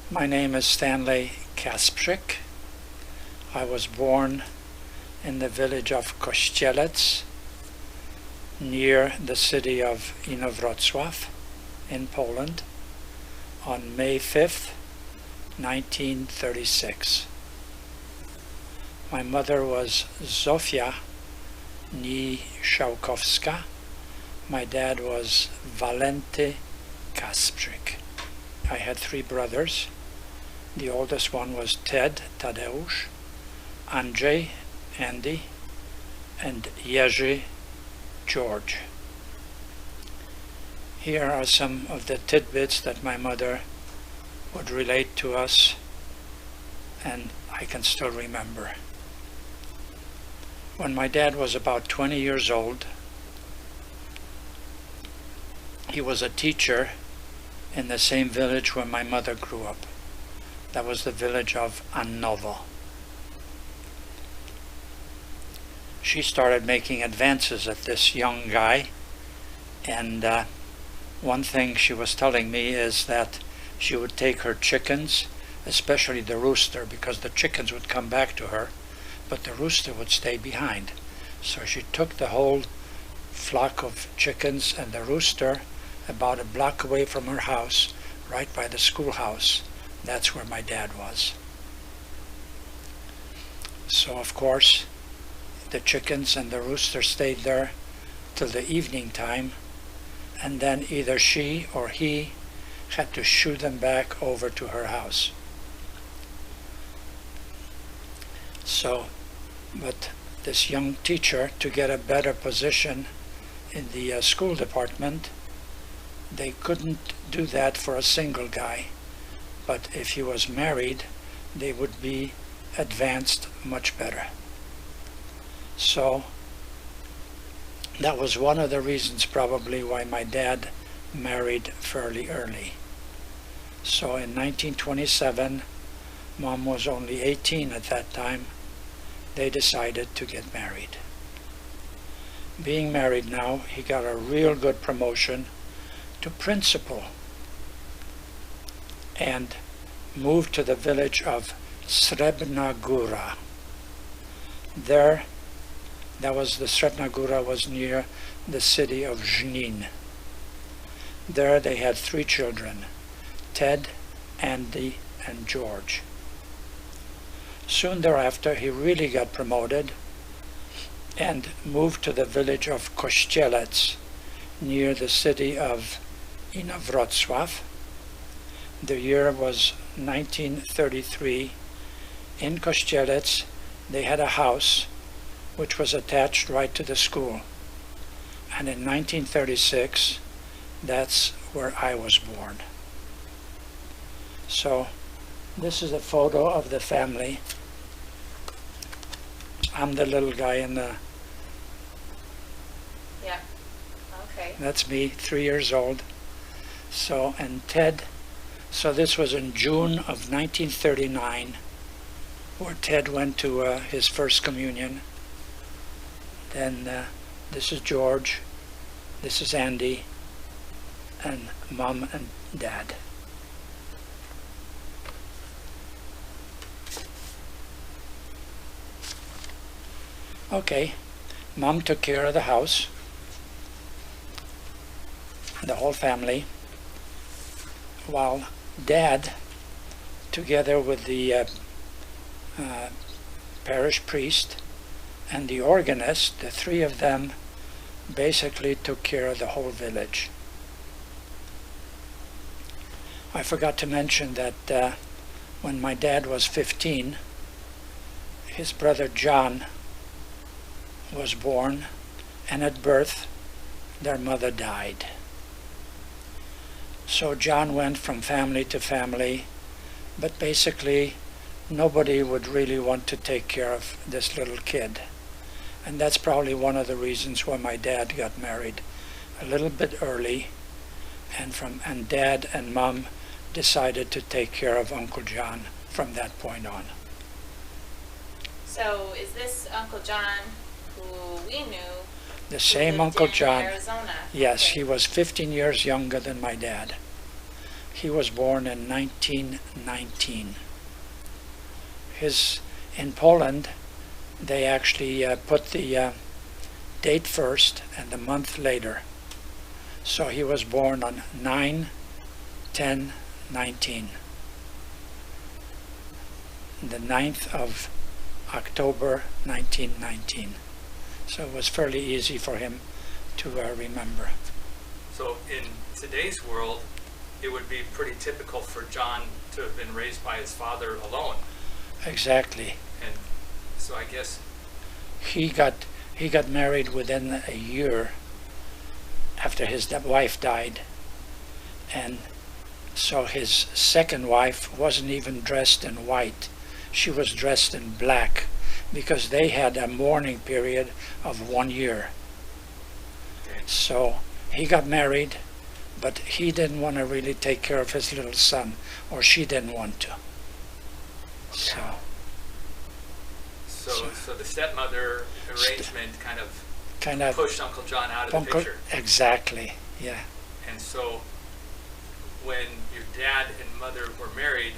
My name is Stanley Story. I was born in the village of Kościelec, near the city of Inowrocław in Poland, on May 5th, 1936. My mother was Zofia Niszałkowska. My dad was Walenty Kasprzyk. I had 3 brothers. The oldest one was Ted Tadeusz, Andrzej Andy, and Jerzy George. Here are some of the tidbits that my mother would relate to us, and I can still remember. When my dad was about 20 years old, he was a teacher in the same village where my mother grew up. That was the village of Annowo. She started making advances at this young guy, and one thing she was telling me is that she would take her chickens, especially the rooster, because the chickens would come back to her, but the rooster would stay behind. So she took the whole flock of chickens and the rooster about a block away from her house, right by the schoolhouse. That's where my dad was. So of course, the chickens and the rooster stayed there till the evening time, and then either she or he had to shoo them back over to her house. So, but this young teacher, to get a better position in the school department, they couldn't do that for a single guy, but if he was married, they would be advanced much better. So that was one of the reasons probably why my dad married fairly early. So in 1927, Mom was only 18 at that time, they decided to get married. Being married now, he got a real good promotion to principal and moved to the village of Srebrna Góra. There, the Srebrna Góra was near the city of Żnin. There they had 3 children, Ted, Andy, and George. Soon thereafter, he really got promoted and moved to the village of Kościelec, near the city of Inowrocław. The year was 1933. In Kościelec, they had a house which was attached right to the school. And in 1936, that's where I was born. So, this is a photo of the family. I'm the little guy in the... Yeah, okay. That's me, 3 years old. So, and Ted, so this was in June of 1939, where Ted went to his first communion. Then this is George, this is Andy, and Mom and Dad. Okay, Mom took care of the house, the whole family, while Dad, together with the parish priest and the organist, the 3 of them basically took care of the whole village. I forgot to mention that when my dad was 15, his brother John was born, and at birth their mother died. So John went from family to family, but basically nobody would really want to take care of this little kid. And that's probably one of the reasons why my dad got married a little bit early, and Dad and Mom decided to take care of Uncle John from that point on. So is this Uncle John who we knew? The same Uncle John. Arizona. Yes, Okay. he was 15 years younger than my dad. He was born in 1919. In Poland, they actually put the date first and the month later. So he was born on 9/10/19. The 9th of October 1919. So it was fairly easy for him to remember. So in today's world, it would be pretty typical for John to have been raised by his father alone. Exactly. And so I guess He got married within a year after his wife died, and so his second wife wasn't even dressed in white. She was dressed in black because they had a mourning period of 1 year. So he got married, but he didn't want to really take care of his little son, or she didn't want to. So the stepmother arrangement kind of pushed Uncle John out of the picture. Exactly, yeah. And so when your dad and mother were married,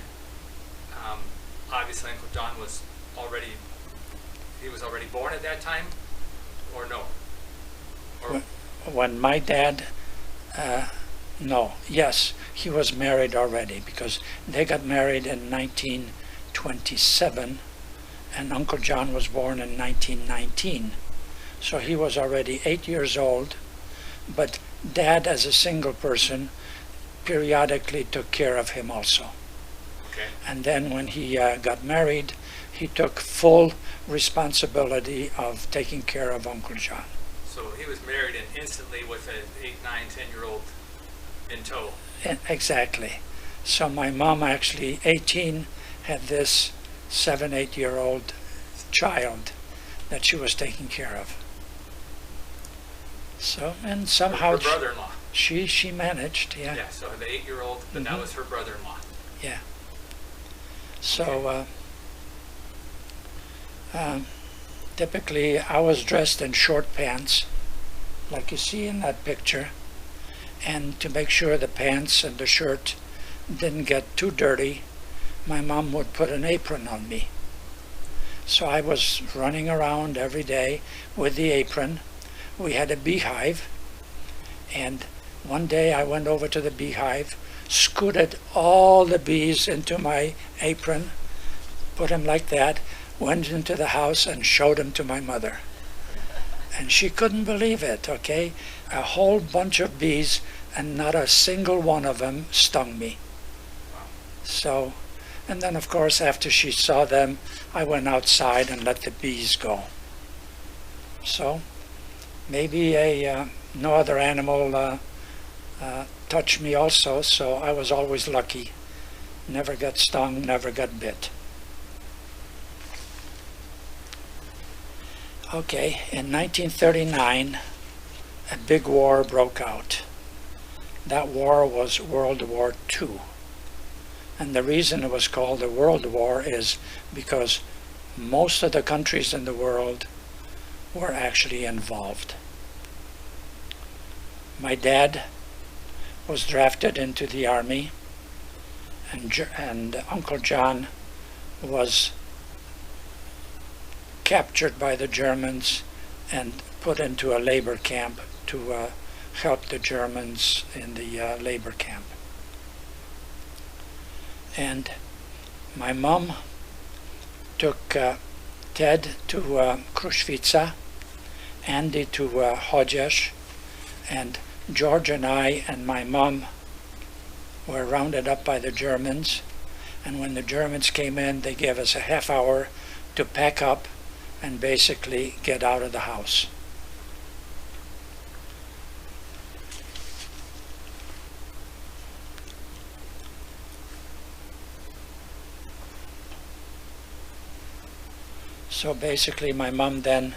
obviously Uncle John was already born at that time, or no? Or When my dad, no, yes, he was married already, because they got married in 1927, and Uncle John was born in 1919. So he was already 8 years old, but Dad, as a single person, periodically took care of him also. okay. And then when he got married, he took full responsibility of taking care of Uncle John. So he was married and instantly with an 8, 9, 10-year-old in tow. Exactly. So my mom, actually 18, had this 7, 8-year-old child that she was taking care of. So, and somehow Her brother-in-law. she managed, yeah. Yeah, so the 8-year-old, but that was her brother-in-law. Yeah. So typically I was dressed in short pants, like you see in that picture, and to make sure the pants and the shirt didn't get too dirty, my mom would put an apron on me. So I was running around every day with the apron. We had a beehive, and one day I went over to the beehive, scooted all the bees into my apron, put them like that, went into the house and showed them to my mother. And she couldn't believe it, okay? A whole bunch of bees, and not a single one of them stung me. So, and then of course after she saw them, I went outside and let the bees go. So, maybe no other animal touched me also, so I was always lucky. Never got stung, never got bit. Okay, in 1939, a big war broke out. That war was World War II. And the reason it was called the World War is because most of the countries in the world were actually involved. My dad was drafted into the army, and Uncle John was captured by the Germans and put into a labor camp to help the Germans in the labor camp. And my mom took Ted to Kruszwica, Andy to Chodziesz, and George and I and my mom were rounded up by the Germans. And when the Germans came in, they gave us a half hour to pack up and basically get out of the house. So basically my mom then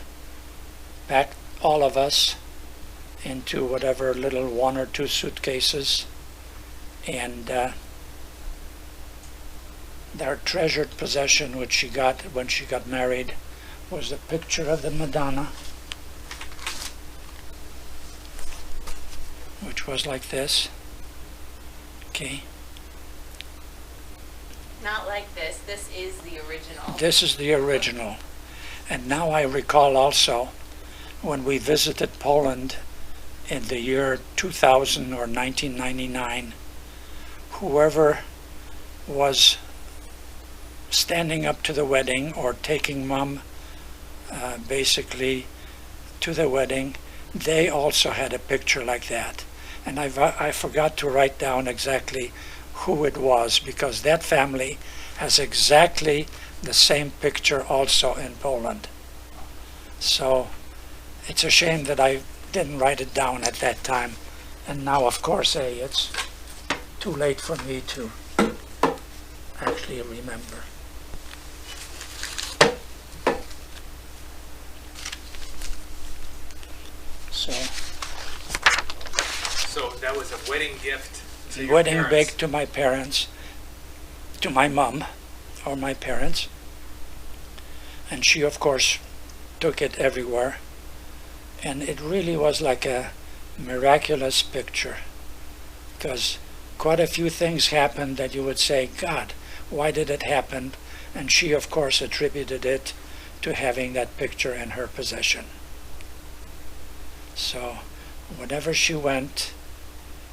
packed all of us into whatever little 1 or 2 suitcases, and their treasured possession, which she got when she got married, was a picture of the Madonna, which was like this. Okay, Not like this. This is the original. This is the original. And now I recall also when we visited Poland in the year 2000 or 1999, whoever was standing up to the wedding or taking Mom basically to the wedding, they also had a picture like that. And I forgot to write down exactly who it was, because that family has exactly the same picture also in Poland. So it's a shame that I didn't write it down at that time. And now, of course, it's too late for me to actually remember. So that was a wedding gift to your Wedding parents. bake to my parents, to my mom, or my parents. And she, of course, took it everywhere. And it really was like a miraculous picture, because quite a few things happened that you would say, God, why did it happen? And she, of course, attributed it to having that picture in her possession. So whenever she went,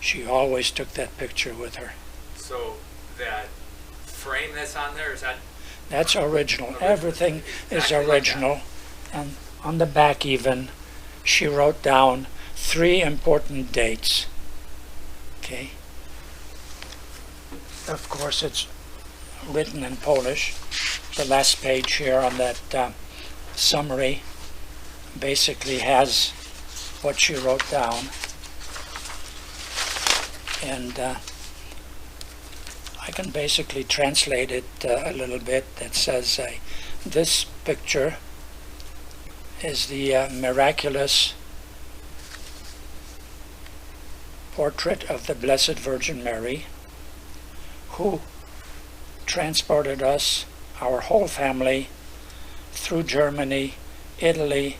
she always took that picture with her. So that frame that's on there, is that? That's original. Original. Everything is Exactly like original. And on the back even, she wrote down 3 important dates. Okay. Of course, it's written in Polish. The last page here on that summary basically has what she wrote down. And I can basically translate it a little bit. That says, this picture is the miraculous portrait of the Blessed Virgin Mary, who transported us, our whole family, through Germany, Italy,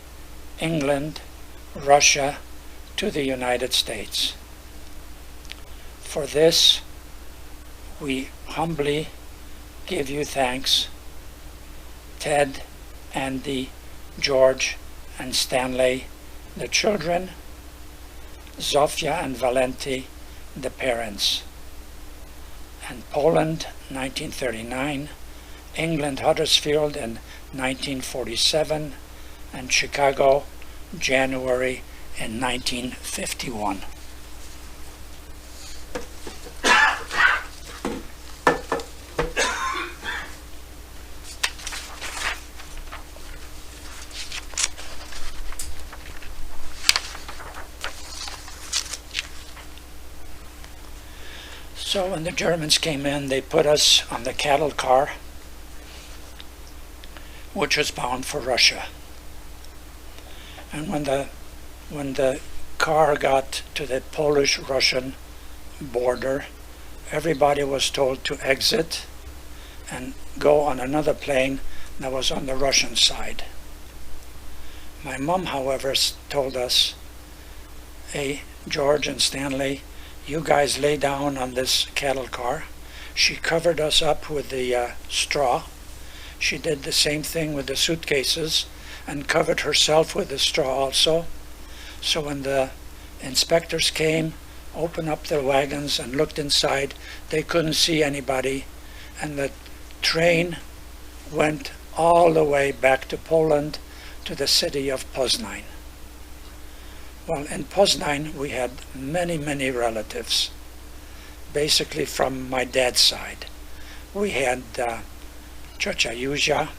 England, Russia, to the United States. For this, we humbly give you thanks, Ted, Andy, George, and Stanley, the children, Zofia and Valenti, the parents. And Poland, 1939, England, Huddersfield in 1947, and Chicago, January in 1951. So when the Germans came in, they put us on the cattle car, which was bound for Russia. And when the car got to the Polish-Russian border, everybody was told to exit and go on another plane that was on the Russian side. My mom, however, told us, hey, George and Stanley, you guys lay down on this cattle car. She covered us up with the straw. She did the same thing with the suitcases and covered herself with the straw also. So when the inspectors came, opened up their wagons and looked inside, they couldn't see anybody, and the train went all the way back to Poland, to the city of Poznań. Well, in Poznań we had many, many relatives, basically from my dad's side. We had Ciocia Józia,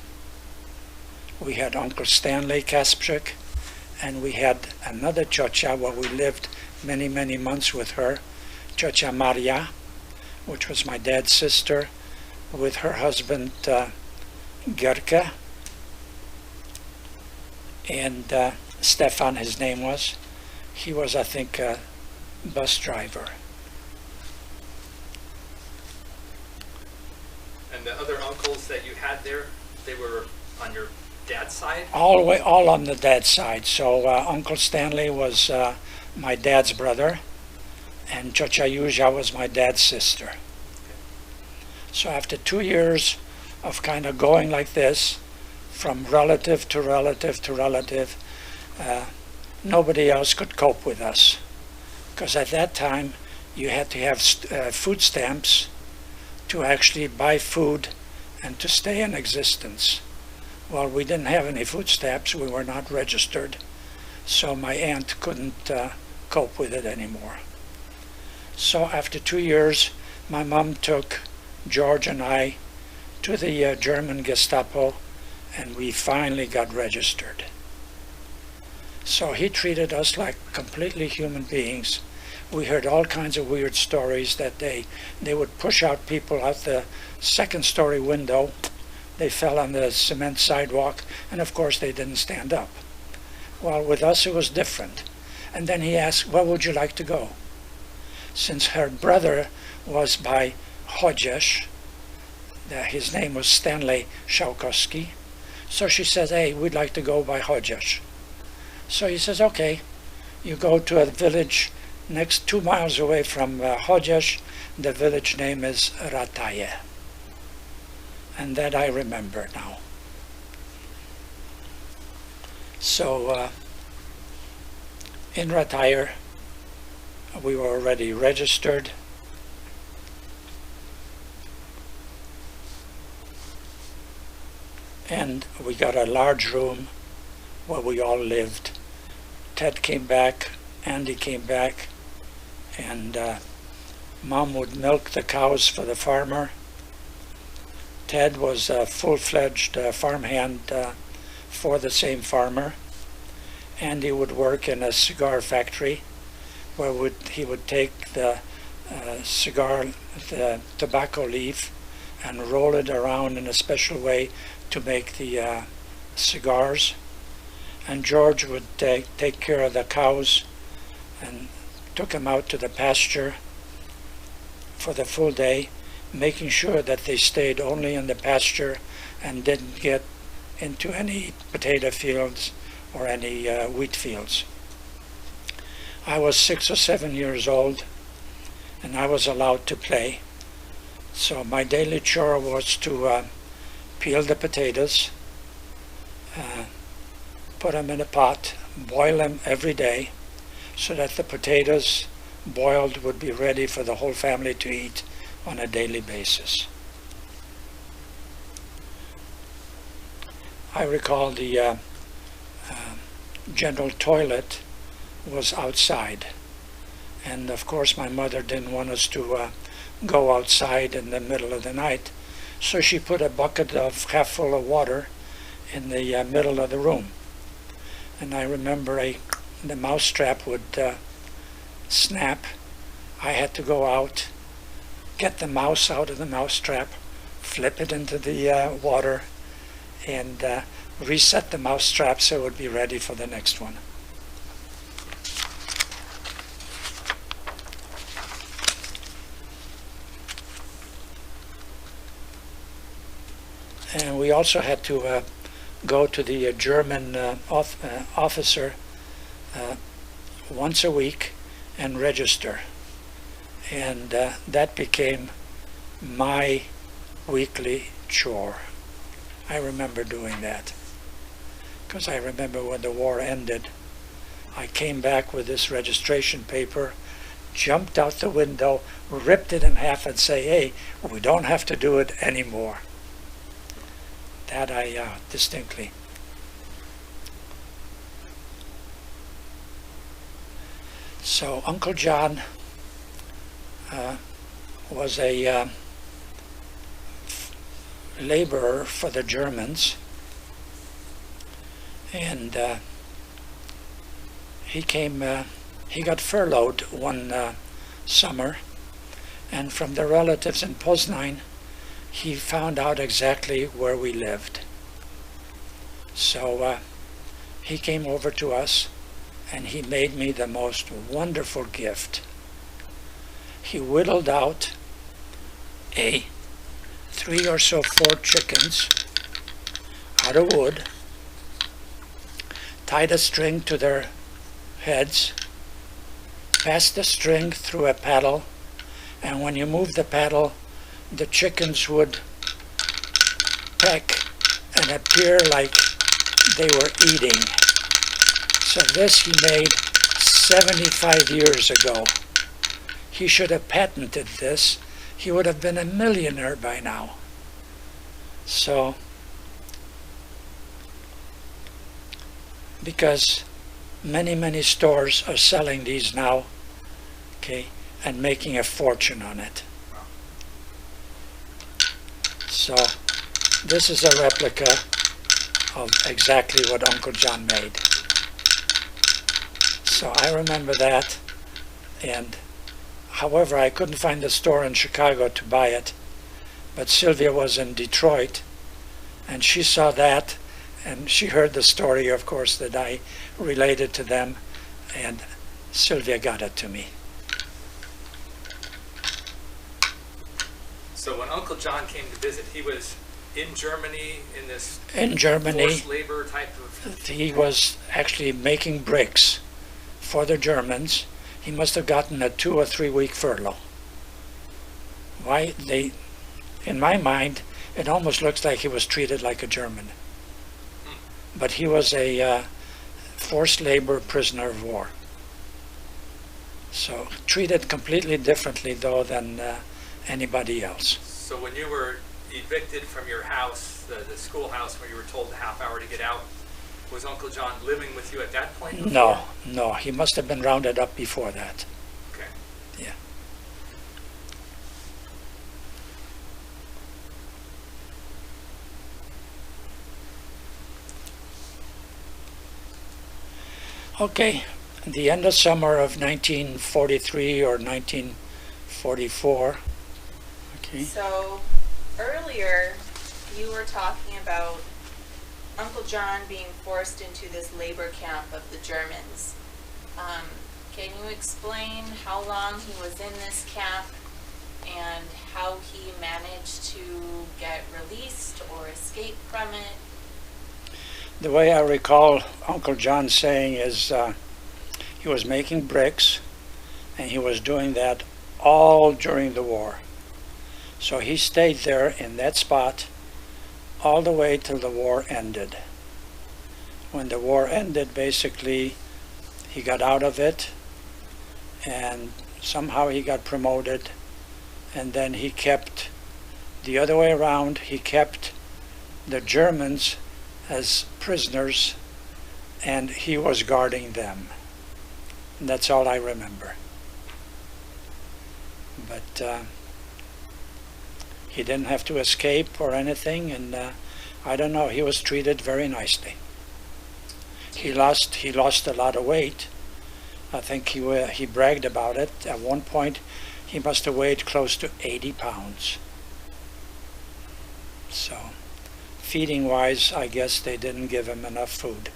we had Uncle Stanley Kasprzyk, and we had another ciocia where we lived many, many months with her, Ciocia Maria, which was my dad's sister, with her husband Gierke, and Stefan, his name was. He was, I think, a bus driver. And the other uncles that you had there, they were on your dad's side? All on the dad's side. So Uncle Stanley was my dad's brother, and Ciocia Józia was my dad's sister. So after 2 years of kind of going like this, from relative to relative to relative, nobody else could cope with us. Because at that time, you had to have food stamps to actually buy food and to stay in existence. Well, we didn't have any food stamps. We were not registered. So my aunt couldn't cope with it anymore. So after 2 years, my mom took George and I to the German Gestapo, and we finally got registered. So he treated us like completely human beings. We heard all kinds of weird stories that they would push out people out the second-story window. They fell on the cement sidewalk, and of course they didn't stand up. Well, with us it was different. And then he asked, where would you like to go? Since her brother was by Chodziesz, his name was Stanley Story, so she says, hey, we'd like to go by Chodziesz. So he says, okay, you go to a village next 2 miles away from Chodziesz. The village name is WWII. And that I remember now. So in WWII, we were already registered. And we got a large room where we all lived. Ted came back, Andy came back, and Mom would milk the cows for the farmer. Ted was a full-fledged farmhand for the same farmer. Andy would work in a cigar factory where he would take the the tobacco leaf and roll it around in a special way to make the cigars. And George would take care of the cows and took them out to the pasture for the full day, making sure that they stayed only in the pasture and didn't get into any potato fields or any wheat fields. I was 6 or 7 years old, and I was allowed to play. So my daily chore was to peel the potatoes, put them in a pot, boil them every day, so that the potatoes boiled would be ready for the whole family to eat on a daily basis. I recall the general toilet was outside, and of course my mother didn't want us to go outside in the middle of the night, so she put a bucket of half full of water in the middle of the room. And I remember the mousetrap would snap. I had to go out, get the mouse out of the mousetrap, flip it into the water, and reset the mousetrap so it would be ready for the next one. And we also had to go to the German officer once a week and register. And that became my weekly chore. I remember doing that. Because I remember when the war ended, I came back with this registration paper, jumped out the window, ripped it in half and say, hey, we don't have to do it anymore. That I distinctly. So Uncle John was a laborer for the Germans, and he got furloughed one summer, and from the relatives in Poznań, he found out exactly where we lived. So he came over to us, and he made me the most wonderful gift. He whittled out 3 or so 4 chickens out of wood, tied a string to their heads, passed the string through a paddle, and when you moved the paddle, the chickens would peck and appear like they were eating. So this he made 75 years ago. He should have patented this. He would have been a millionaire by now. So, because many stores are selling these now, okay, and making a fortune on it. So this is a replica of exactly what Uncle John made. So I remember that, and however I couldn't find the store in Chicago to buy it, but Sylvia was in Detroit, and she saw that, and she heard the story, of course, that I related to them, and Sylvia got it to me. So when Uncle John came to visit, he was in Germany in this In Germany, forced labor type of... he was actually making bricks for the Germans. He must have gotten a 2 or 3 week furlough. Why they, in my mind, it almost looks like he was treated like a German. But he was a forced labor prisoner of war. So treated completely differently though than anybody else. So when you were evicted from your house, the schoolhouse where you were told a half hour to get out, was Uncle John living with you at that point? No, no, he must have been rounded up before that. Okay. Yeah. Okay, at the end of summer of 1943 or 1944. Okay. So earlier you were talking about Uncle John being forced into this labor camp of the Germans. Can you explain how long he was in this camp and how he managed to get released or escape from it? The way I recall Uncle John saying is he was making bricks, and he was doing that all during the war. So he stayed there in that spot all the way till the war ended. When the war ended, basically, he got out of it, and somehow he got promoted, and then he kept the other way around. He kept the Germans as prisoners, and he was guarding them. And that's all I remember. But he didn't have to escape or anything, and I don't know, he was treated very nicely. He lost a lot of weight. I think he bragged about it. At one point, he must have weighed close to 80 pounds. So, feeding-wise, I guess they didn't give him enough food.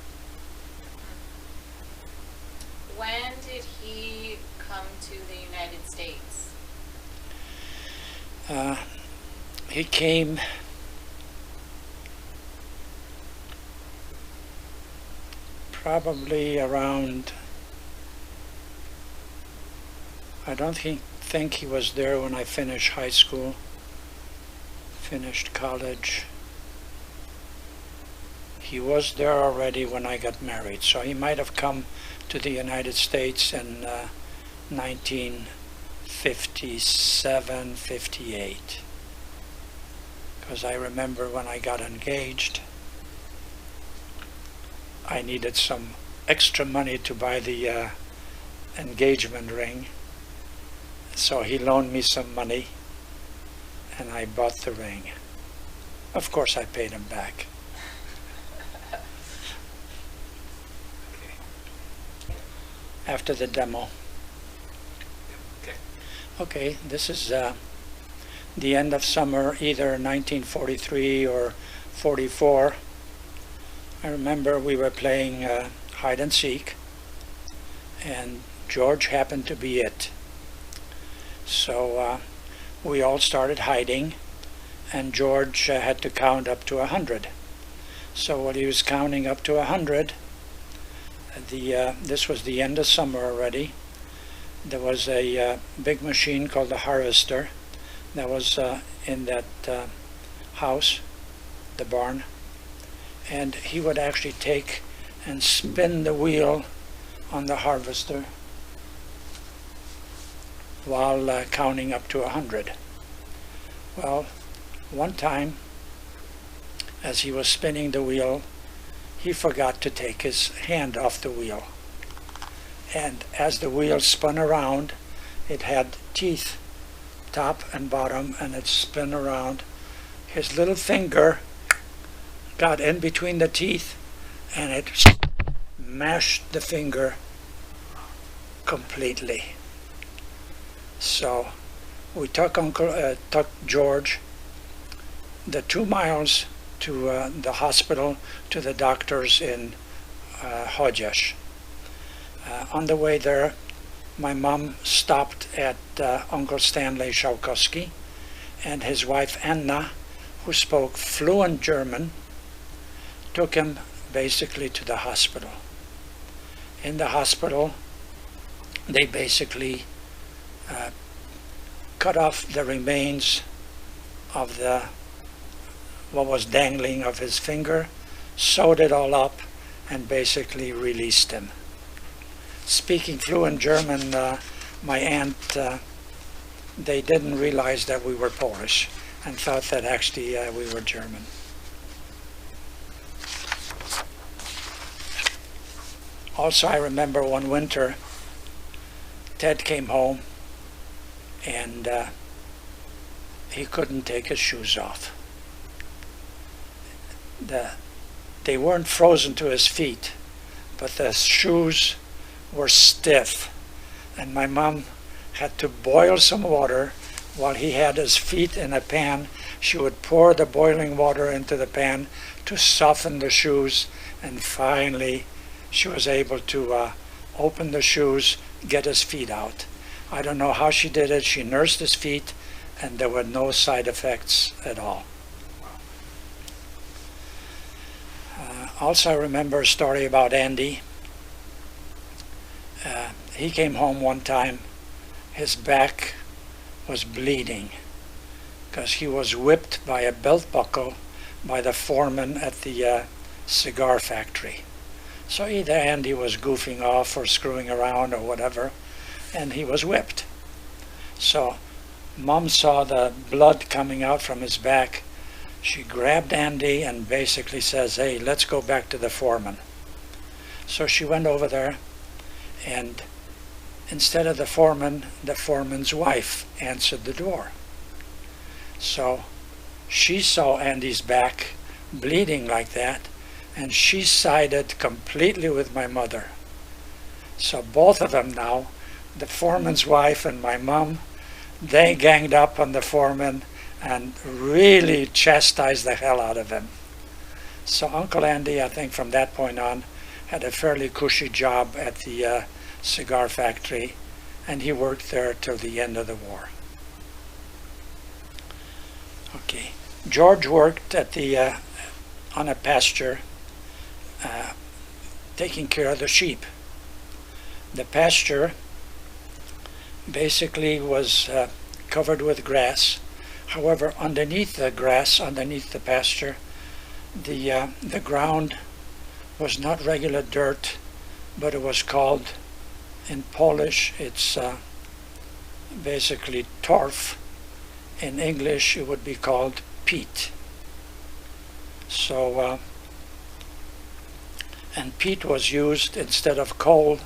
When did he come to the United States? He came probably around, I don't think he was there when I finished high school, finished college. He was there already when I got married, so he might have come to the United States in 1957, 58. Because I remember when I got engaged, I needed some extra money to buy the engagement ring. So he loaned me some money, and I bought the ring. Of course, I paid him back. After the demo. Okay. Okay, this is the end of summer, either 1943 or 44. I remember we were playing hide and seek, and George happened to be it. So we all started hiding, and George had to count up to 100. So when he was counting up to 100, this was the end of summer already. There was a big machine called the harvester that was in that house, the barn, and he would actually take and spin the wheel on the harvester while counting up to 100. Well, one time, as he was spinning the wheel, he forgot to take his hand off the wheel. And as the wheel spun around, it had teeth, top and bottom, and it spun around. His little finger got in between the teeth, and it mashed the finger completely. So we took George the 2 miles to the hospital, to the doctors in Hodges. On the way there, my mom stopped at Uncle Stanley Szałkowski and his wife Anna, who spoke fluent German, took him basically to the hospital. In the hospital, they basically cut off the remains of what was dangling of his finger, sewed it all up, and basically released him. Speaking fluent German, my aunt, they didn't realize that we were Polish and thought that actually we were German. Also, I remember one winter, Ted came home and he couldn't take his shoes off. They weren't frozen to his feet, but the shoes were stiff, and my mom had to boil some water while he had his feet in a pan. She would pour the boiling water into the pan to soften the shoes, and finally she was able to open the shoes, get his feet out. I don't know how she did it. She nursed his feet, and there were no side effects at all. Also, I remember a story about Andy. He came home one time, his back was bleeding because he was whipped by a belt buckle by the foreman at the cigar factory. So either Andy was goofing off or screwing around or whatever, and he was whipped. So Mom saw the blood coming out from his back. She grabbed Andy and basically says, "Hey, let's go back to the foreman." So she went over there, and instead of the foreman's wife answered the door. So she saw Andy's back bleeding like that, and she sided completely with my mother. So both of them now, the foreman's wife and my mom, they ganged up on the foreman and really chastised the hell out of him. So Uncle Andy, I think from that point on, had a fairly cushy job at the cigar factory, and he worked there till the end of the war. Okay, George worked at the on a pasture, taking care of the sheep. The pasture basically was covered with grass. However, underneath the grass, underneath the pasture, the ground was not regular dirt, but it was called, in Polish, it's basically torf. In English, it would be called peat. So, and peat was used instead of coal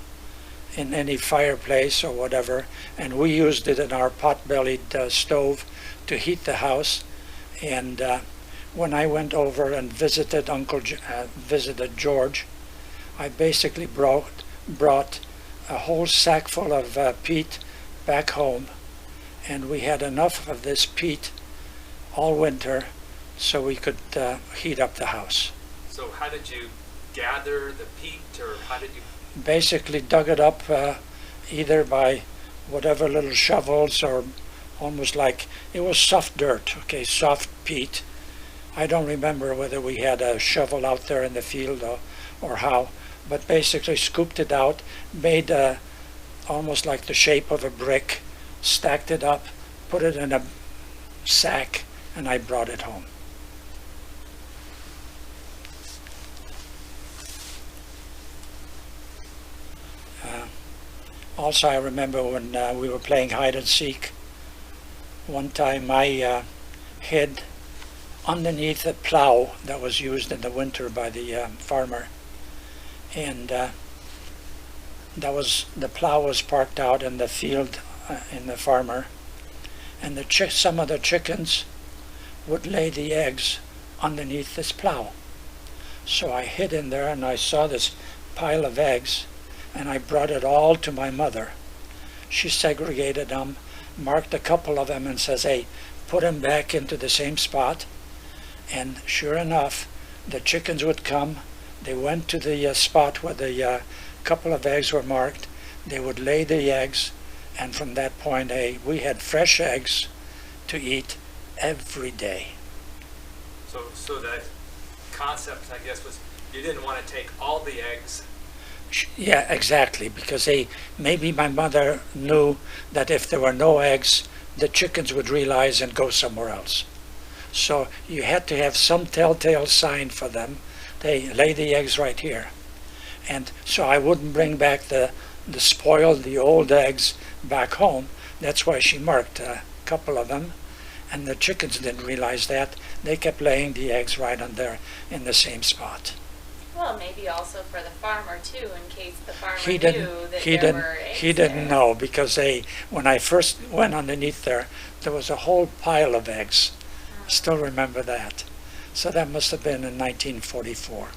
in any fireplace or whatever, and we used it in our pot-bellied stove to heat the house. And when I went over and visited visited George, I basically brought a whole sack full of peat back home, and we had enough of this peat all winter so we could heat up the house. So how did you gather the peat, or how did you? Basically dug it up either by whatever little shovels, or almost like, it was soft dirt, okay, soft peat. I don't remember whether we had a shovel out there in the field or how, but basically scooped it out, made almost like the shape of a brick, stacked it up, put it in a sack, and I brought it home. Also, I remember when we were playing hide and seek, one time I hid underneath a plow that was used in the winter by the farmer, and the plow was parked out in the field in the farmer, and some of the chickens would lay the eggs underneath this plow. So I hid in there, and I saw this pile of eggs, and I brought it all to my mother. She segregated them, marked a couple of them, and says, "Hey, put them back into the same spot." And sure enough, the chickens would come. They went to the spot where the couple of eggs were marked. They would lay the eggs, and from that point, we had fresh eggs to eat every day. So that concept, I guess, was you didn't want to take all the eggs. Yeah, exactly, because maybe my mother knew that if there were no eggs, the chickens would realize and go somewhere else. So you had to have some telltale sign for them. They lay the eggs right here. And so I wouldn't bring back the spoiled, the old eggs back home. That's why she marked a couple of them. And the chickens didn't realize that. They kept laying the eggs right on there in the same spot. Well, maybe also for the farmer too, in case the farmer He knew didn't. that He there didn't. were eggs He didn't there. know, because when I first went underneath there was a whole pile of eggs. Still remember that. So that must have been in 1944.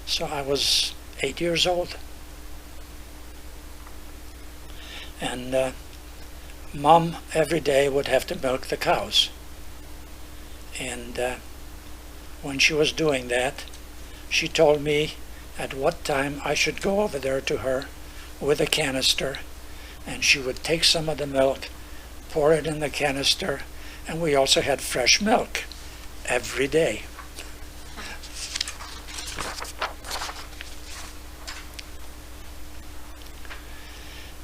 So I was 8 years old. And Mom every day would have to milk the cows. And when she was doing that, she told me at what time I should go over there to her with a canister, and she would take some of the milk, pour it in the canister, and we also had fresh milk every day.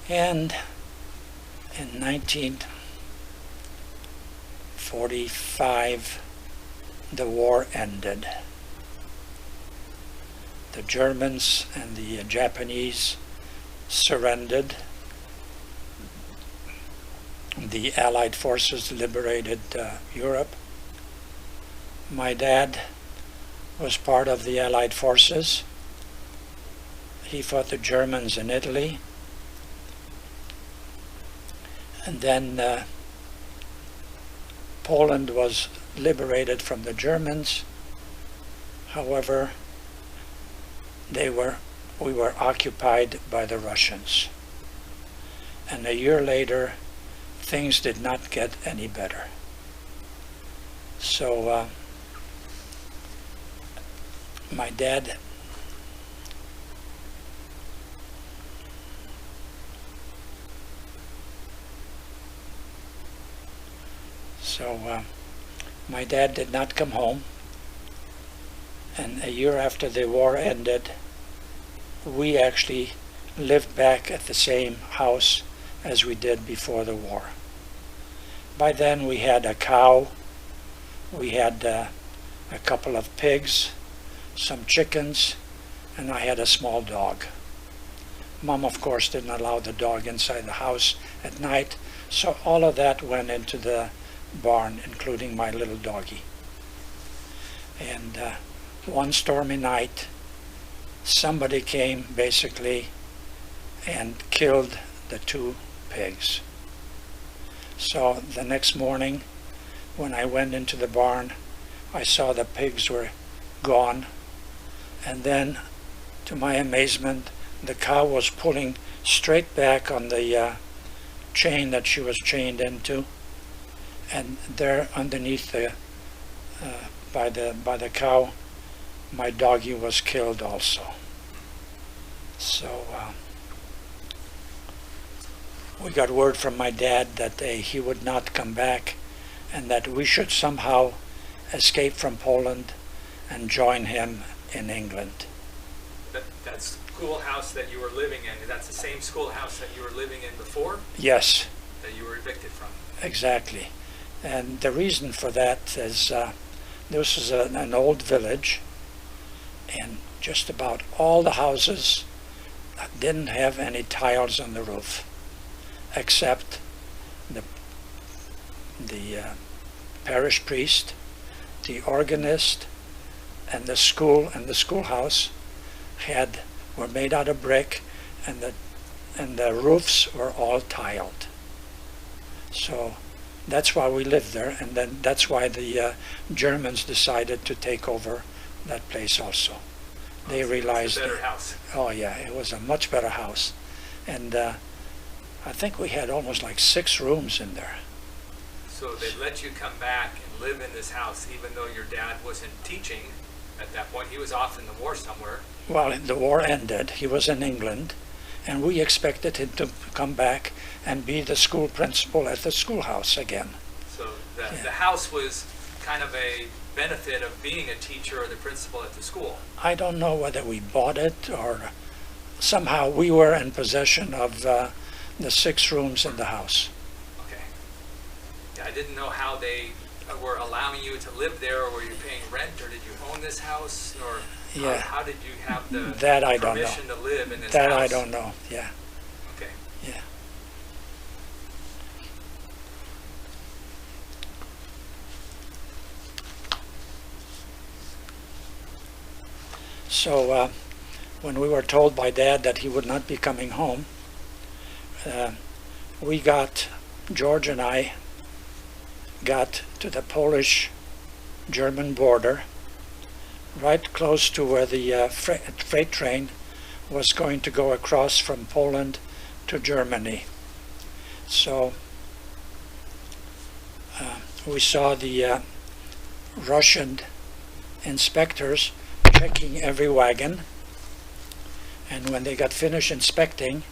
And in 1945, the war ended. The Germans and the Japanese surrendered. The Allied forces liberated Europe. My dad was part of the Allied forces. He fought the Germans in Italy. And then Poland was liberated from the Germans. However, we were occupied by the Russians. And a year later, things did not get any better. So my dad did not come home, and a year after the war ended, we actually lived back at the same house as we did before the war. By then we had a cow, we had a couple of pigs, some chickens, and I had a small dog. Mom, of course, didn't allow the dog inside the house at night, so all of that went into the barn, including my little doggie. And one stormy night, somebody came basically and killed the two pigs. So the next morning, when I went into the barn, I saw the pigs were gone, and then, to my amazement, the cow was pulling straight back on the chain that she was chained into, and there underneath by the cow, my doggie was killed also. So we got word from my dad that he would not come back, and that we should somehow escape from Poland and join him in England. That schoolhouse that you were living in, that's the same schoolhouse that you were living in before? Yes. That you were evicted from? Exactly. And the reason for that is this is an old village, and just about all the houses didn't have any tiles on the roof, except the parish priest, the organist, and the school and the schoolhouse were made out of brick, and the roofs were all tiled. So that's why we lived there, and then that's why the Germans decided to take over that place also. They realized, It's a better house. oh yeah, it was a much better house, and I think we had almost like 6 rooms in there. So they let you come back and live in this house, even though your dad wasn't teaching at that point. He was off in the war somewhere. Well, the war ended. He was in England, and we expected him to come back and be the school principal at the schoolhouse again. So Yeah. the house was kind of a benefit of being a teacher or the principal at the school. I don't know whether we bought it or somehow we were in possession of the 6 rooms in the house. Okay. Yeah, I didn't know how they were allowing you to live there, or were you paying rent, or did you own this house, or Yeah. how did you have the That I don't know. permission to live in this That house? I don't know, yeah. Okay. Yeah. So when we were told by Dad that he would not be coming home, George and I got to the Polish-German border, right close to where the freight train was going to go across from Poland to Germany. So we saw the Russian inspectors checking every wagon, and when they got finished inspecting,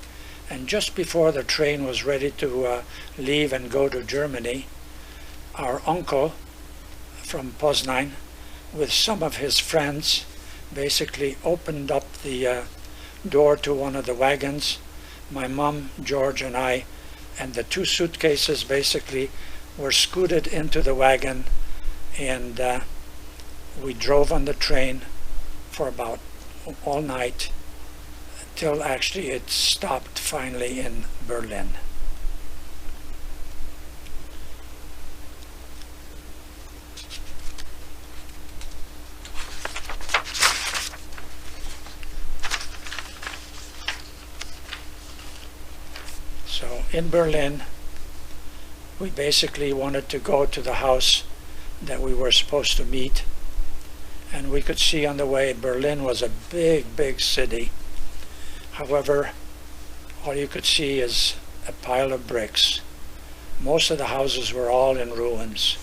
and just before the train was ready to leave and go to Germany, our uncle from Poznań, with some of his friends, basically opened up the door to one of the wagons. My mom, George, and I, and the 2 suitcases basically were scooted into the wagon, and we drove on the train for about all night till actually it stopped finally in Berlin. So in Berlin, we basically wanted to go to the house that we were supposed to meet, and we could see on the way Berlin was a big, big city. However, all you could see is a pile of bricks. Most of the houses were all in ruins.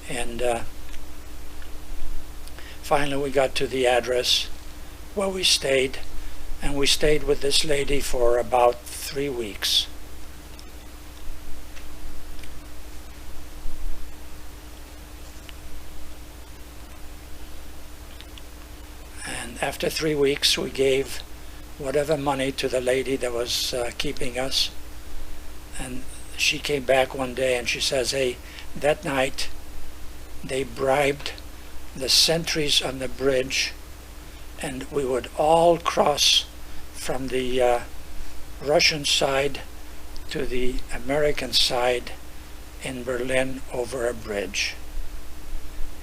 And finally we got to the address where we stayed, and we stayed with this lady for about 3 weeks. And after 3 weeks, we gave whatever money to the lady that was keeping us. And she came back one day and she says, hey, that night they bribed the sentries on the bridge, and we would all cross from the Russian side to the American side in Berlin over a bridge.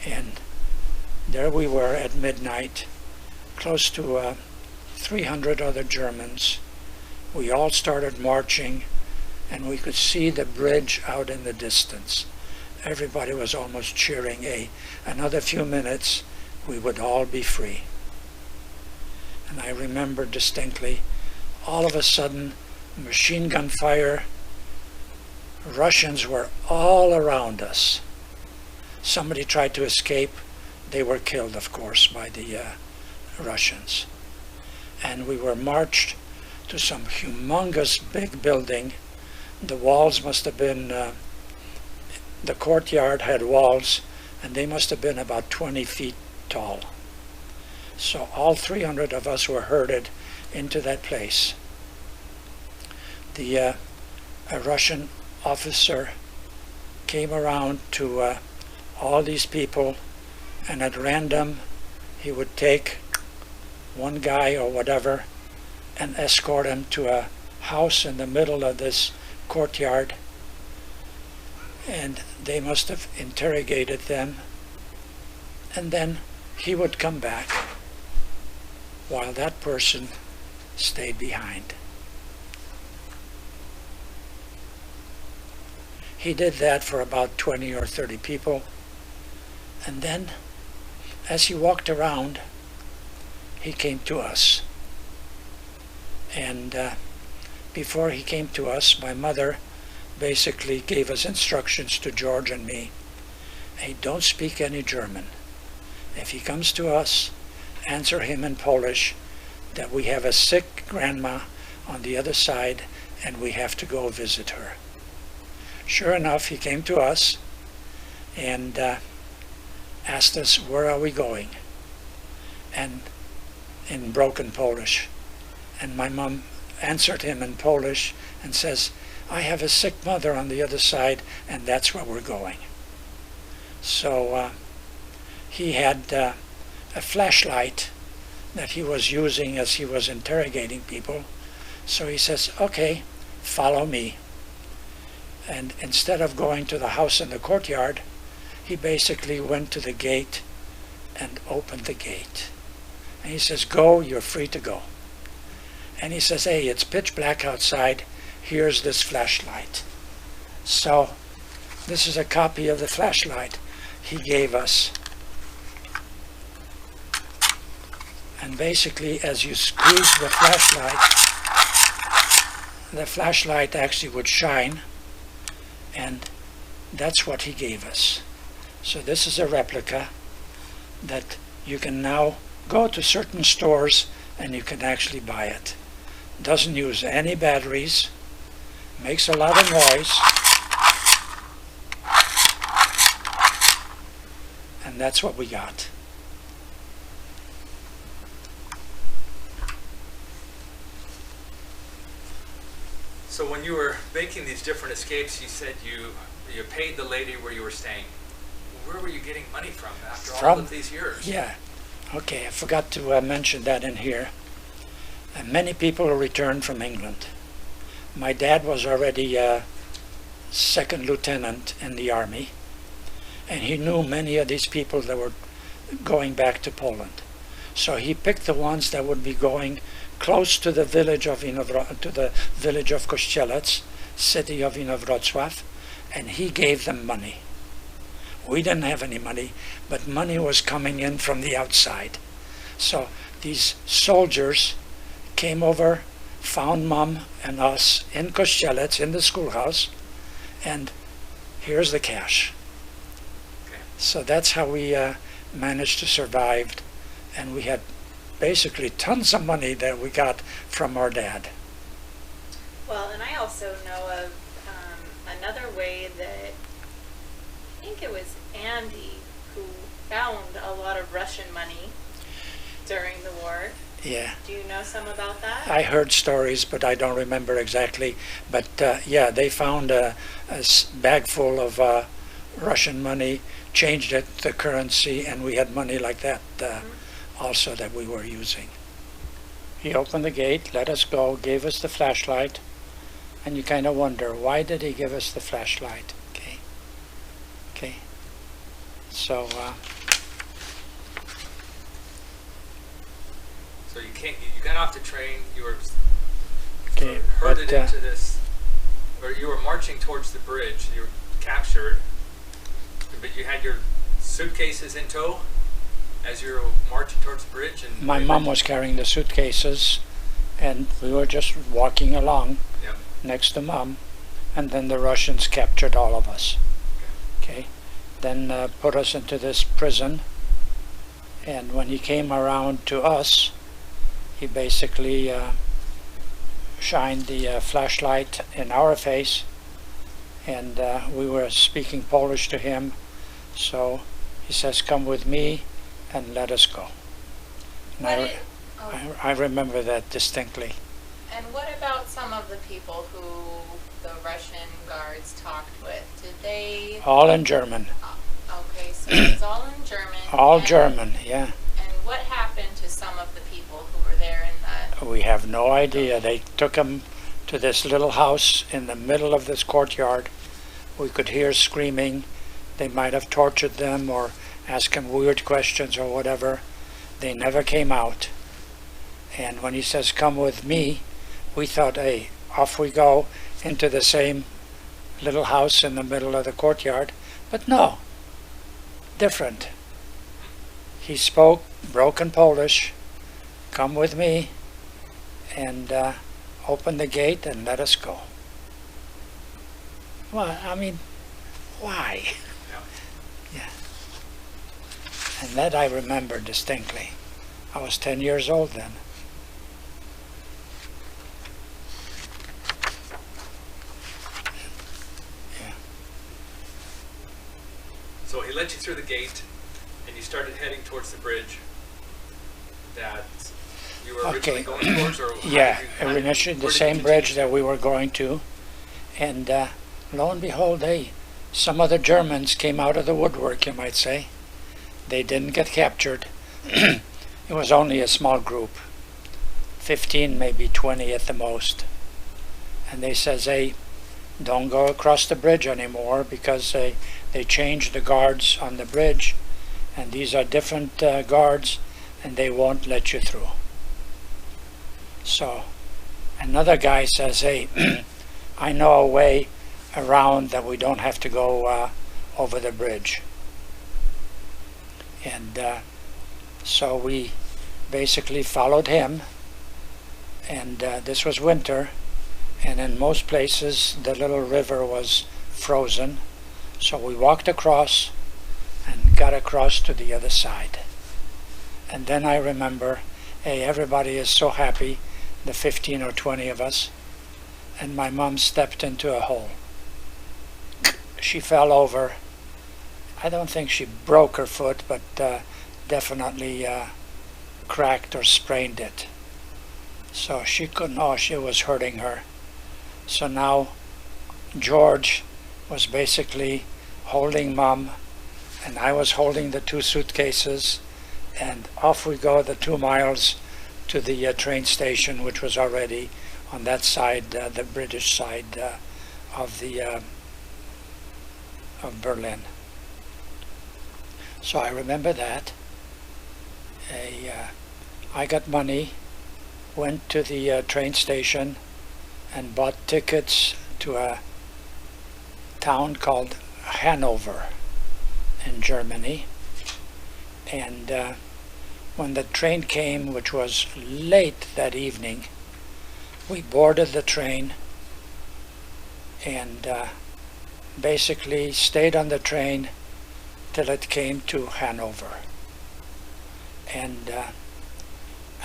And there we were at midnight, close to 300 other Germans. We all started marching, and we could see the bridge out in the distance. Everybody was almost cheering, another few minutes, we would all be free. And I remember distinctly, all of a sudden, machine gun fire, Russians were all around us. Somebody tried to escape. They were killed, of course, by the Russians. And we were marched to some humongous big building. The walls must have been, the courtyard had walls, and they must have been about 20 feet tall. So all 300 of us were herded into that place. A Russian officer came around to all these people, and at random he would take one guy or whatever and escort him to a house in the middle of this courtyard, and they must have interrogated them, and then he would come back while that person stayed behind. He did that for about 20 or 30 people, and then as he walked around, he came to us. And before he came to us, my mother basically gave us instructions to George and me. Hey, don't speak any German. If he comes to us, answer him in Polish that we have a sick grandma on the other side and we have to go visit her. Sure enough, he came to us and asked us, where are we going? And in broken Polish. And my mom answered him in Polish and says, I have a sick mother on the other side, and that's where we're going. So he had a flashlight that he was using as he was interrogating people. So he says, okay, follow me. And instead of going to the house in the courtyard, he basically went to the gate and opened the gate. And he says, go, you're free to go. And he says, hey, it's pitch black outside. Here's this flashlight. So this is a copy of the flashlight he gave us. And basically, as you squeeze the flashlight actually would shine. And that's what he gave us. So this is a replica that you can now go to certain stores and you can actually buy it. Doesn't use any batteries, makes a lot of noise, and that's what we got. So when you were making these different escapes, you said you paid the lady where you were staying. Where were you getting money from after all of these years? Yeah, okay, I forgot to mention that in here. Many people returned from England. My dad was already a second lieutenant in the army, and he knew many of these people that were going back to Poland. So he picked the ones that would be going close to the village of Kościelec, city of Wrocław, and he gave them money. We didn't have any money, but money was coming in from the outside. So these soldiers came over, found Mom and us in Kościelec, in the schoolhouse, and here's the cash. Okay. So that's how we managed to survive, and we had basically tons of money that we got from our dad. Well, and I also know of another way that I think it was Andy who found a lot of Russian money during the war. Yeah. Do you know some about that? I heard stories, but I don't remember exactly. But yeah, they found a bag full of Russian money, changed it, the currency, and we had money like that also that we were using. He opened the gate, let us go, gave us the flashlight, and you kind of wonder, why did he give us the flashlight? Okay. So. So you got off the train. You were Okay, herded into this, or you were marching towards the bridge. You were captured, but you had your suitcases in tow as you were marching towards the bridge. And my mom was carrying the suitcases, and we were just walking along next to Mom, and then the Russians captured all of us. Okay, then put us into this prison, and when he came around to us, he basically shined the flashlight in our face, and we were speaking Polish to him, so he says, come with me and let us go. And I remember that distinctly. And what about some of the people who the Russian guards talked with? Did they? All in German. Okay, so it's all in German. All and- German, yeah. And what happened to some of the people who were there in that? We have no idea. They took him to this little house in the middle of this courtyard. We could hear screaming. They might have tortured them or asked them weird questions or whatever. They never came out. And when he says, "Come with me," we thought, hey, off we go into the same little house in the middle of the courtyard. But no, different. He spoke broken Polish, "Come with me," and opened the gate and let us go. Well, I mean, why? Yeah. And that I remember distinctly. I was 10 years old then. Yeah. So he let you through the gate, and you started heading towards the bridge that you were originally Okay. going towards, or Yeah, where initially did the you same continue bridge to? that we were going to, and lo and behold, some other Germans came out of the woodwork, you might say. They didn't get captured. It was only a small group, 15, maybe 20 at the most. And they says, hey, don't go across the bridge anymore because they changed the guards on the bridge, and these are different guards, and they won't let you through. So another guy says, hey, I know a way around that we don't have to go over the bridge. And so we basically followed him, and this was winter, and in most places the little river was frozen, so we walked across and got across to the other side. And then I remember, hey, everybody is so happy, the 15 or 20 of us, and my mom stepped into a hole. She fell over. I don't think she broke her foot, but definitely cracked or sprained it. So she couldn't, oh, she was hurting her. So now George was basically holding Mom, and I was holding the two suitcases, and off we go the 2 miles to the train station, which was already on that side, the British side of Berlin. So I remember that. I got money, went to the train station, and bought tickets to a town called Hanover in Germany. And when the train came, which was late that evening, we boarded the train and basically stayed on the train till it came to Hanover. And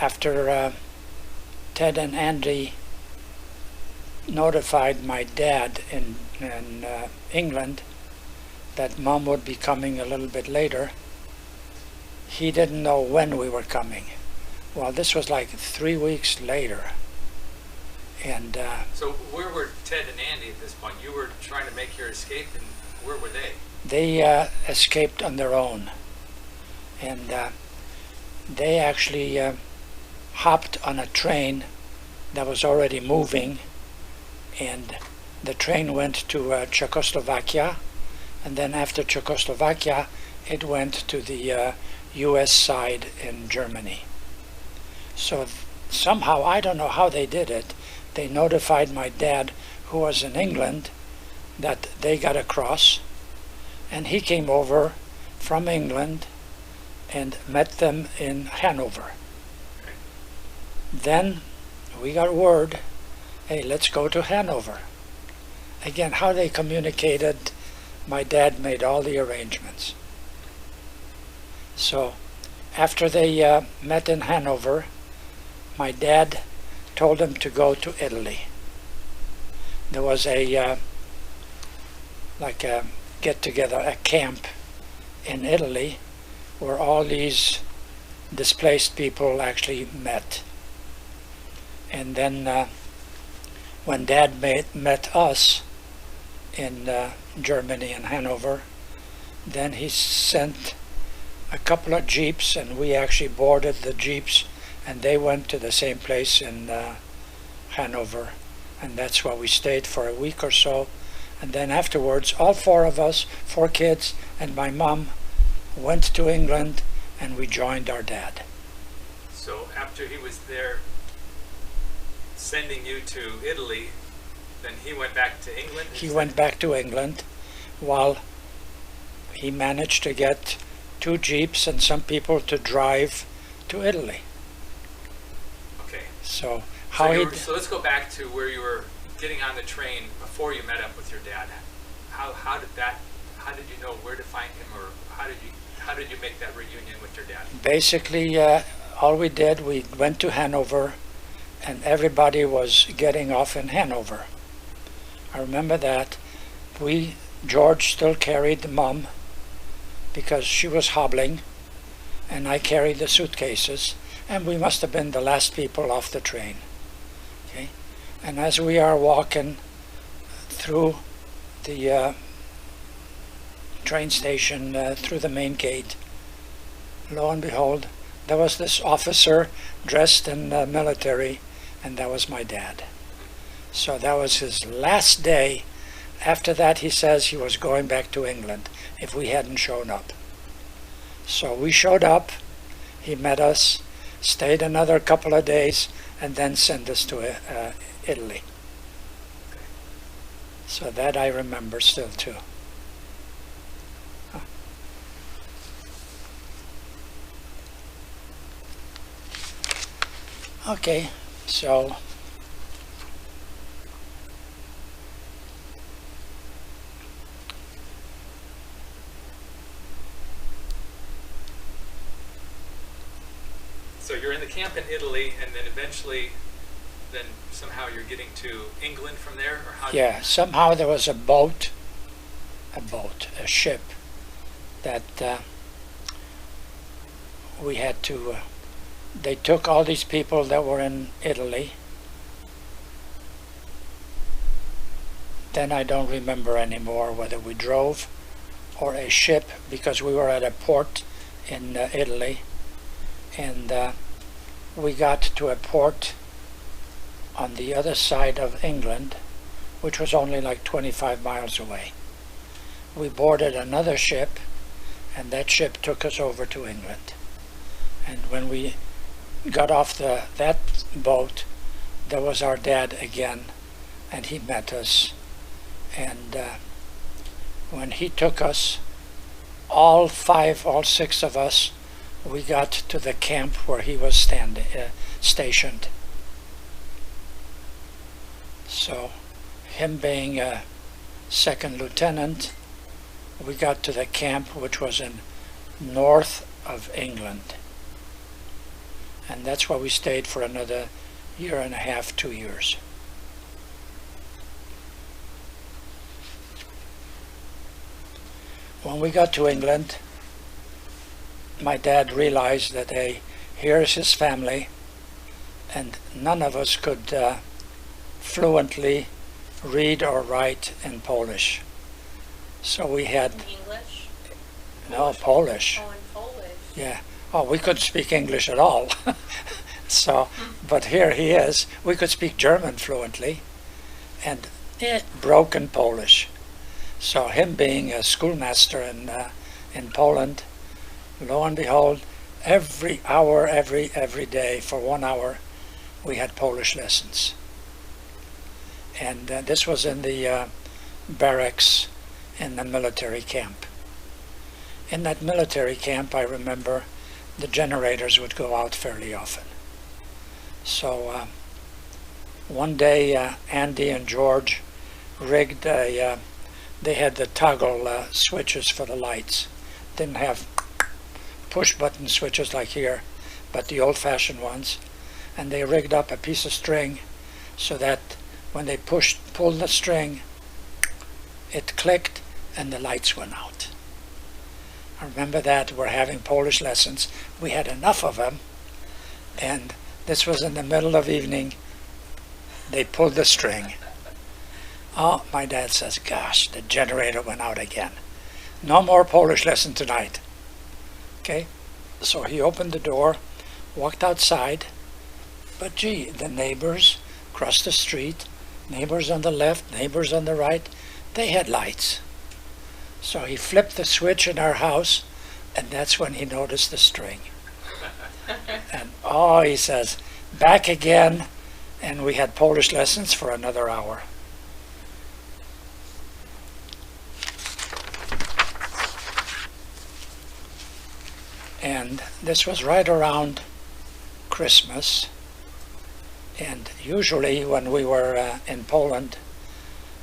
after Ted and Andy notified my dad in England that Mom would be coming a little bit later, he didn't know when we were coming. Well, this was like 3 weeks later. And So where were Ted and Andy at this point? You were trying to make your escape, and where were they? they escaped on their own. And they actually hopped on a train that was already moving, and the train went to Czechoslovakia, and then after Czechoslovakia it went to the US side in Germany. So somehow, I don't know how they did it, they notified my dad, who was in England, that they got across, and he came over from England and met them in Hanover. Then we got word, hey, let's go to Hanover. Again, how they communicated, my dad made all the arrangements. So after they met in Hanover, my dad told them to go to Italy. There was a like a get-together, a camp in Italy where all these displaced people actually met. And then when Dad met us in Germany, in Hanover, then he sent a couple of jeeps, and we actually boarded the jeeps, and they went to the same place in Hanover, and that's where we stayed for a week or so. And then afterwards, all four of us, 4 kids and my mom, went to England, and we joined our dad. So after he was there sending you to Italy, then he went back to England? He went back to England while he managed to get 2 jeeps and some people to drive to Italy. Okay. So So let's go back to where you were getting on the train before you met up with your dad. How did you know where to find him, or how did you make that reunion with your dad? basically all we did, we went to Hanover, and everybody was getting off in Hanover. I remember that. George still carried Mom because she was hobbling, and I carried the suitcases, and we must have been the last people off the train. Okay, and as we are walking through the train station, through the main gate, lo and behold, there was this officer dressed in military, and that was my dad. So that was his last day. After that, he says he was going back to England if we hadn't shown up. So we showed up, he met us, stayed another couple of days, and then sent us to Italy. So that I remember still too. Okay, so you're in the camp in Italy, and then eventually, then somehow you're getting to England from there, or how? yeah, somehow there was a ship that we had to, they took all these people that were in Italy. Then I don't remember anymore whether we drove or a ship, because we were at a port in Italy, and we got to a port on the other side of England, which was only like 25 miles away. We boarded another ship, and that ship took us over to England. And when we got off that boat, there was our dad again, and he met us. And when he took us, all 6 of us, we got to the camp where he was stationed. So, him being a 2nd lieutenant, we got to the camp which was in north of England. And that's where we stayed for another 1.5 2 years. When we got to England, my dad realized that, hey, here's his family, and none of us could fluently read or write in Polish. So we had... In English? No, Polish. Oh, in Polish. Yeah. Oh, we couldn't speak English at all. So, but here he is. We could speak German fluently, and broken Polish. So him being a schoolmaster in Poland, lo and behold, every hour, every day, for 1 hour, we had Polish lessons. And this was in the barracks in the military camp. In that military camp, I remember the generators would go out fairly often. So one day, Andy and George rigged they had the toggle switches for the lights. Didn't have push button switches like here, but the old-fashioned ones. And they rigged up a piece of string so that when they pulled the string, it clicked and the lights went out. I remember that. We're having Polish lessons. We had enough of them, and this was in the middle of evening, They pulled the string. Oh, my dad says, gosh, the generator went out again. No more Polish lesson tonight. Okay, so he opened the door, walked outside, but gee, the neighbors across the street, neighbors on the left, neighbors on the right, they had lights. So he flipped the switch in our house, and that's when he noticed the string. And oh, he says, back again, and we had Polish lessons for another hour. And this was right around Christmas. And usually when we were in Poland,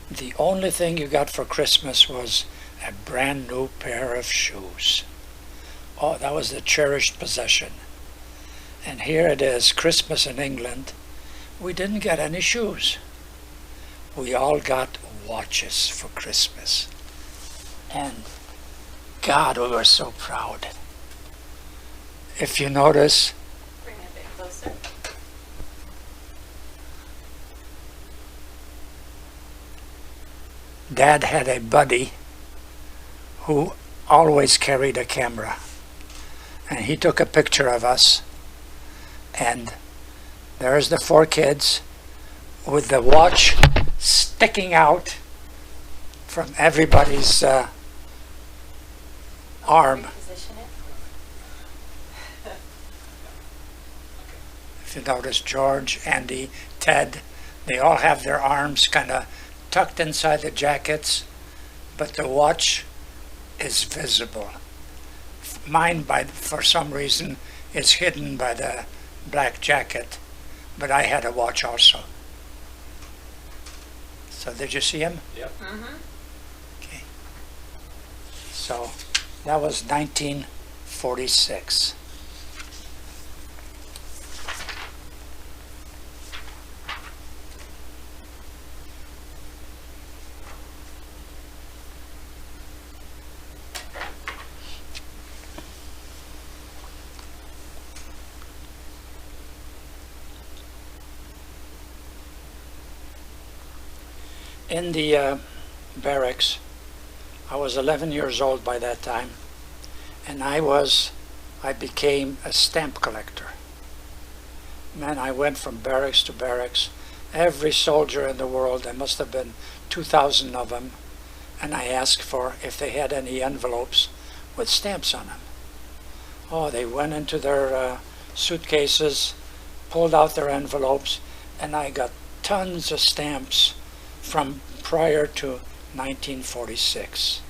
the only thing you got for Christmas was a brand new pair of shoes. Oh, that was the cherished possession. And here it is, Christmas in England. We didn't get any shoes. We all got watches for Christmas. And God, we were so proud. If you notice, Bring it a bit closer. Dad had a buddy who always carried a camera. And he took a picture of us. And there's the 4 kids with the watch sticking out from everybody's arm. Position it. If you notice, George, Andy, Ted, they all have their arms kind of tucked inside the jackets, but the watch is visible. Mine, for some reason, is hidden by the black jacket, but I had a watch also. So did you see him? Yep. Mm-hmm. Okay. So that was 1946. In the barracks, I was 11 years old by that time, and I became a stamp collector. Man, I went from barracks to barracks. Every soldier in the world, there must have been 2,000 of them, and I asked for if they had any envelopes with stamps on them. Oh, they went into their suitcases, pulled out their envelopes, and I got tons of stamps from prior to 1946.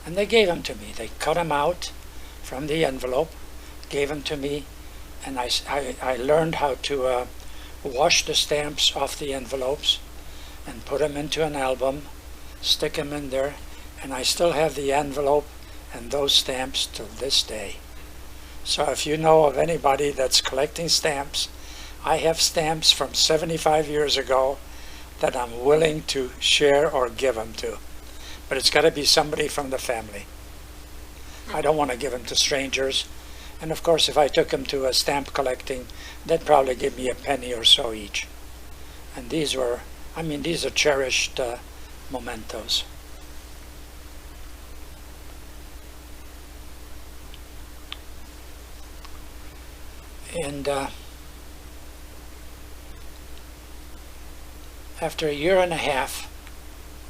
And they gave them to me. They cut them out from the envelope, gave them to me, and I learned how to wash the stamps off the envelopes and put them into an album, stick them in there, and I still have the envelope and those stamps till this day. So if you know of anybody that's collecting stamps, I have stamps from 75 years ago that I'm willing to share or give them to. But it's got to be somebody from the family. I don't want to give them to strangers. And of course, if I took them to a stamp collecting, they'd probably give me a penny or so each. And these are cherished mementos. And after a year and a half,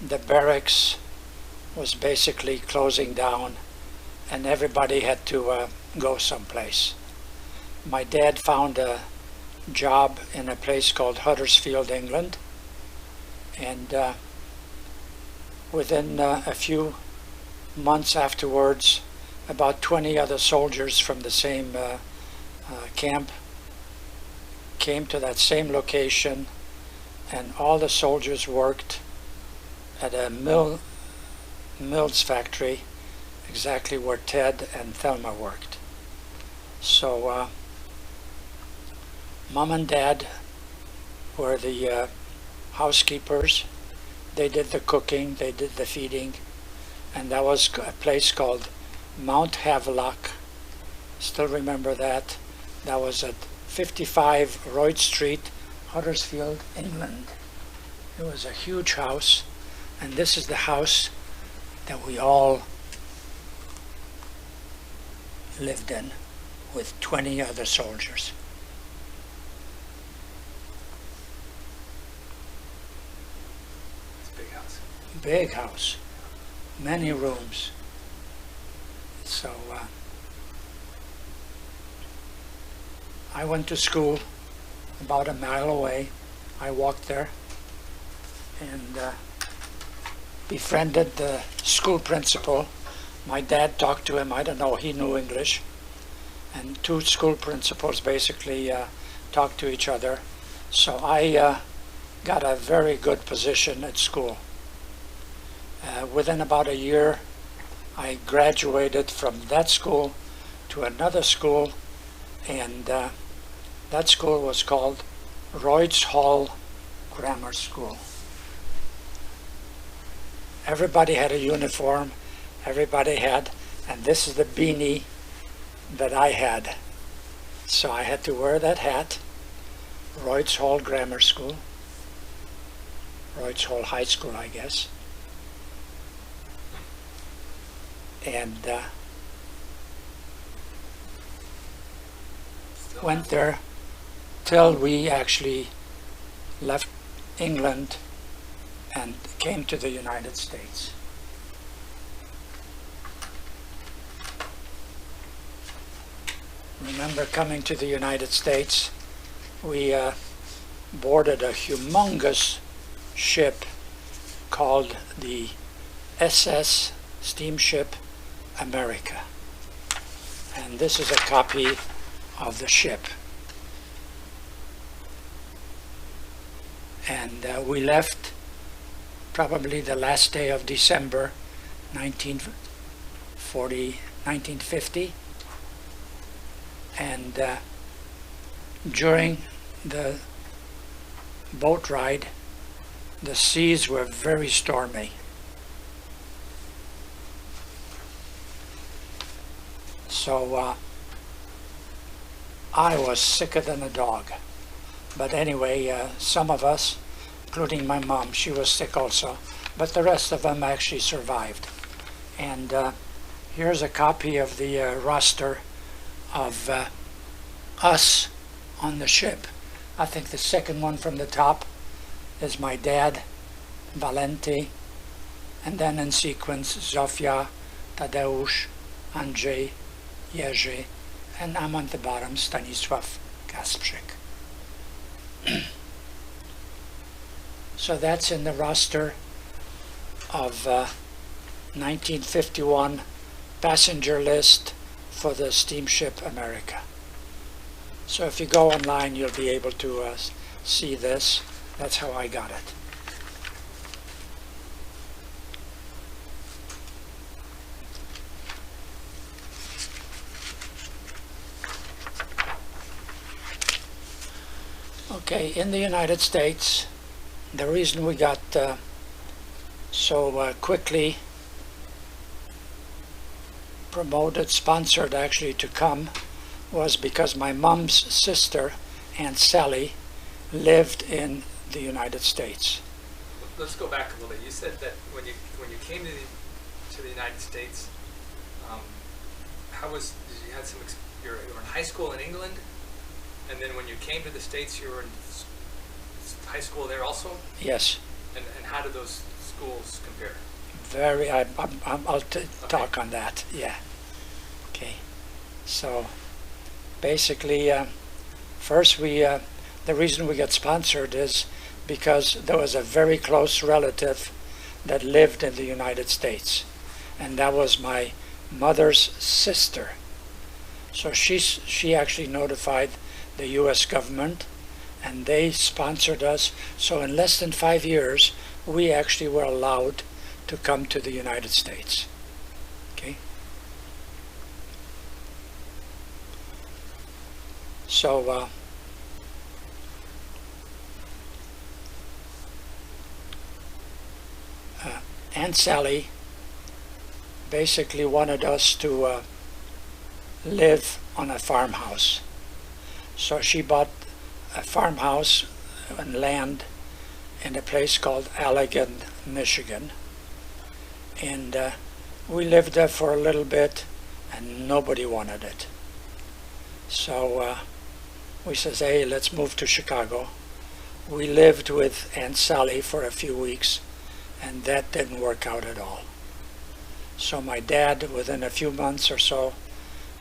the barracks was basically closing down and everybody had to go someplace. My dad found a job in a place called Huddersfield, England, and within a few months afterwards, about 20 other soldiers from the same camp came to that same location, and all the soldiers worked at a Mills factory, exactly where Ted and Thelma worked. So Mom and Dad were the housekeepers. They did the cooking, they did the feeding, and that was a place called Mount Havelock. Still remember that. That was at 55 Royd Street, Huddersfield, England. It was a huge house, and this is the house that we all lived in with 20 other soldiers. It's a big house. Big house, many rooms. So I went to school about a mile away. I walked there and befriended the school principal. My dad talked to him. I don't know, he knew English. And two school principals basically talked to each other. So I got a very good position at school. Within about a year, I graduated from that school to another school, and that school was called Royds Hall Grammar School. Everybody had a uniform, everybody had, and this is the beanie that I had. So I had to wear that hat. Royds Hall Grammar School, Royds Hall High School, I guess. And went there till we actually left England and came to the United States. Remember coming to the United States, we boarded a humongous ship called the SS Steamship America. And this is a copy of the ship. And we left probably the last day of December 1950. And during the boat ride, the seas were very stormy. So I was sicker than a dog. But anyway, some of us, including my mom, she was sick also, but the rest of them actually survived. And here's a copy of the roster of us on the ship. I think the second one from the top is my dad, Valenti, and then in sequence, Zofia, Tadeusz, Andrzej, Jerzy, and I'm on the bottom, Stanisław Kasprzyk. So that's in the roster of 1951 passenger list for the steamship America. So if you go online, you'll be able to see this. That's how I got it. Okay, in the United States, the reason we got so quickly promoted, sponsored actually to come, was because my mom's sister, Aunt Sally, lived in the United States. Let's go back a little bit. You said that when you came to the United States, did you had some you were in high school in England, and then when you came to the States, you were in high school there also? Yes. And how did those schools compare? I'll talk on that. Yeah. Okay. So basically, first the reason we got sponsored is because there was a very close relative that lived in the United States, and that was my mother's sister. So she actually notified the U.S. government, and they sponsored us. So in less than 5 years, we actually were allowed to come to the United States. Okay. So Aunt Sally basically wanted us to live on a farmhouse. So she bought a farmhouse and land in a place called Allegan, Michigan. And we lived there for a little bit, and nobody wanted it. So we says, hey, let's move to Chicago. We lived with Aunt Sally for a few weeks, and that didn't work out at all. So my dad, within a few months or so,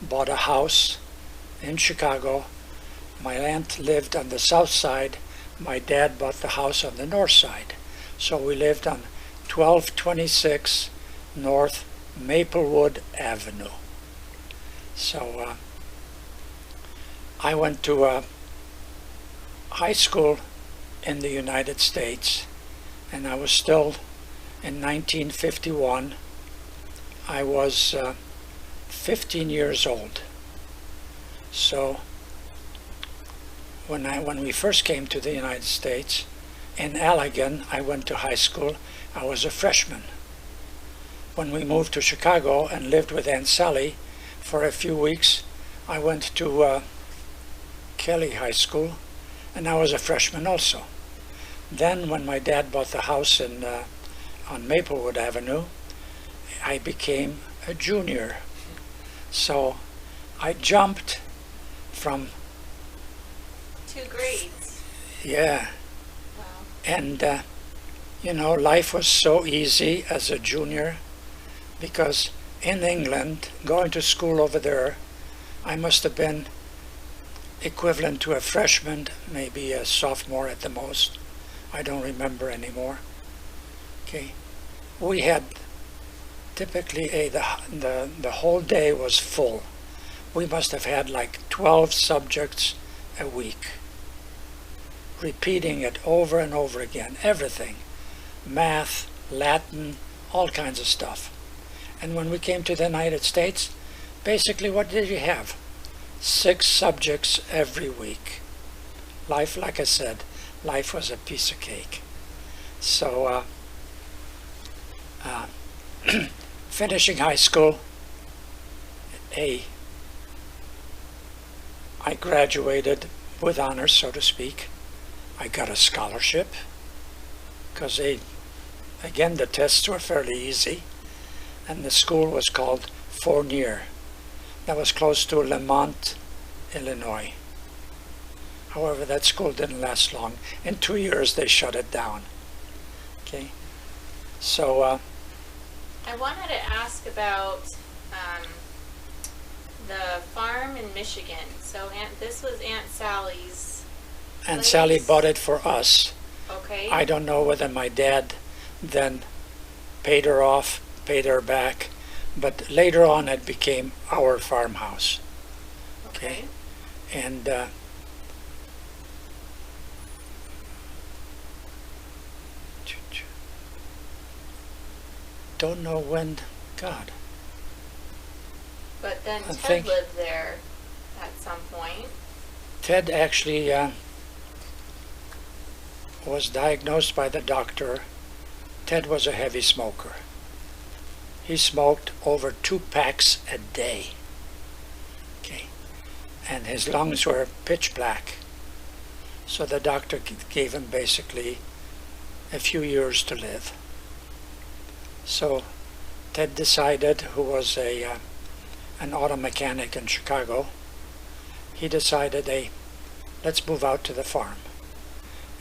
bought a house in Chicago. My aunt lived on the south side. My dad bought the house on the north side. So we lived on 1226 North Maplewood Avenue. So I went to high school in the United States, and I was still in 1951. I was 15 years old. So when we first came to the United States, in Allegan, I went to high school. I was a freshman. When we moved to Chicago and lived with Aunt Sally for a few weeks, I went to Kelly High School, and I was a freshman also. Then when my dad bought the house on Maplewood Avenue, I became a junior. So I jumped from 2 grades. Yeah. Wow. And you know, life was so easy as a junior, because in England, going to school over there, I must have been equivalent to a freshman, maybe a sophomore at the most. I don't remember anymore. Okay. We had typically the whole day was full. We must have had like 12 subjects a week, repeating it over and over again, everything, math, Latin, all kinds of stuff. And when we came to the United States, basically what did you have? 6 subjects every week. Life, like I said, life was a piece of cake. So finishing high school, I graduated with honors, so to speak. I got a scholarship because again, the tests were fairly easy, and the school was called Fournier. That was close to Lemont, Illinois. However, that school didn't last long. In 2 years, they shut it down. Okay, so I wanted to ask about the farm in Michigan. So this was Aunt Sally's and place? Sally bought it for us. Okay. I don't know whether my dad then paid her off, paid her back, but later on it became our farmhouse. Okay. And don't know when, God. But then I Ted think- lived there at some point. Ted actually was diagnosed by the doctor. Ted was a heavy smoker. He smoked over 2 packs a day. Okay. And his lungs were pitch black. So the doctor gave him basically a few years to live. So Ted decided, who was an auto mechanic in Chicago, he decided, hey, let's move out to the farm.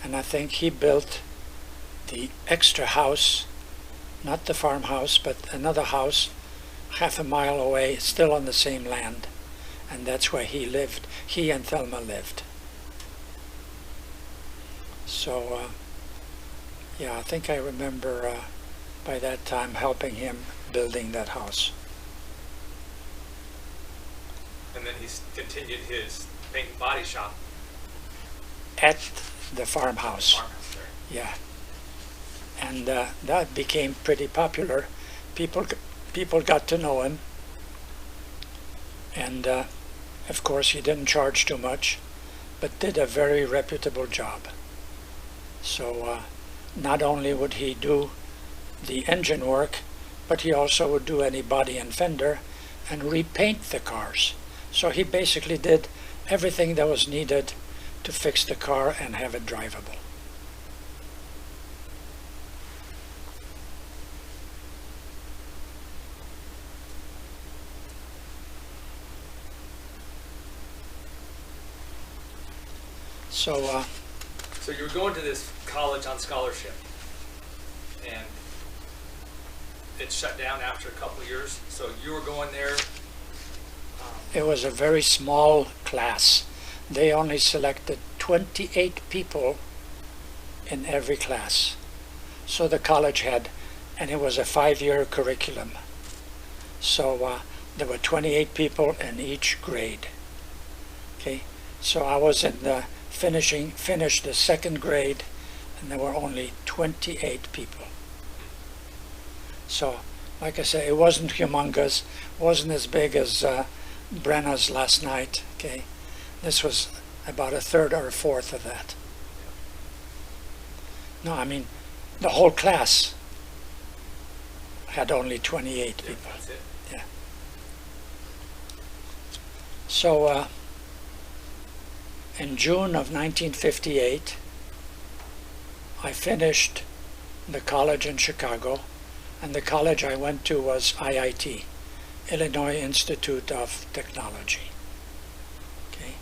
And I think he built the extra house, not the farmhouse, but another house half a mile away, still on the same land. And that's where he lived. He and Thelma lived. So, yeah, I think I remember by that time helping him building that house. And then he's continued his paint and body shop. At the farmhouse. Farmhouse there. Yeah. And that became pretty popular. People got to know him. And of course he didn't charge too much, but did a very reputable job. So not only would he do the engine work, but he also would do any body and fender and repaint the cars. So he basically did everything that was needed to fix the car and have it drivable. So you were going to this college on scholarship, and it shut down after a couple of years. So you were going there. It was a very small class. They only selected 28 people in every class. So the college had, and it was a 5-year curriculum. So there were 28 people in each grade. Okay, so I was in the finished the 2nd grade, and there were only 28 people. So, like I say, it wasn't humongous, wasn't as big as Brenna's last night. Okay, this was about a third or a fourth of that. No, I mean, the whole class had only 28 people. That's it. Yeah. So, in June of 1958, I finished the college in Chicago, and the college I went to was IIT, Illinois Institute of Technology. Okay,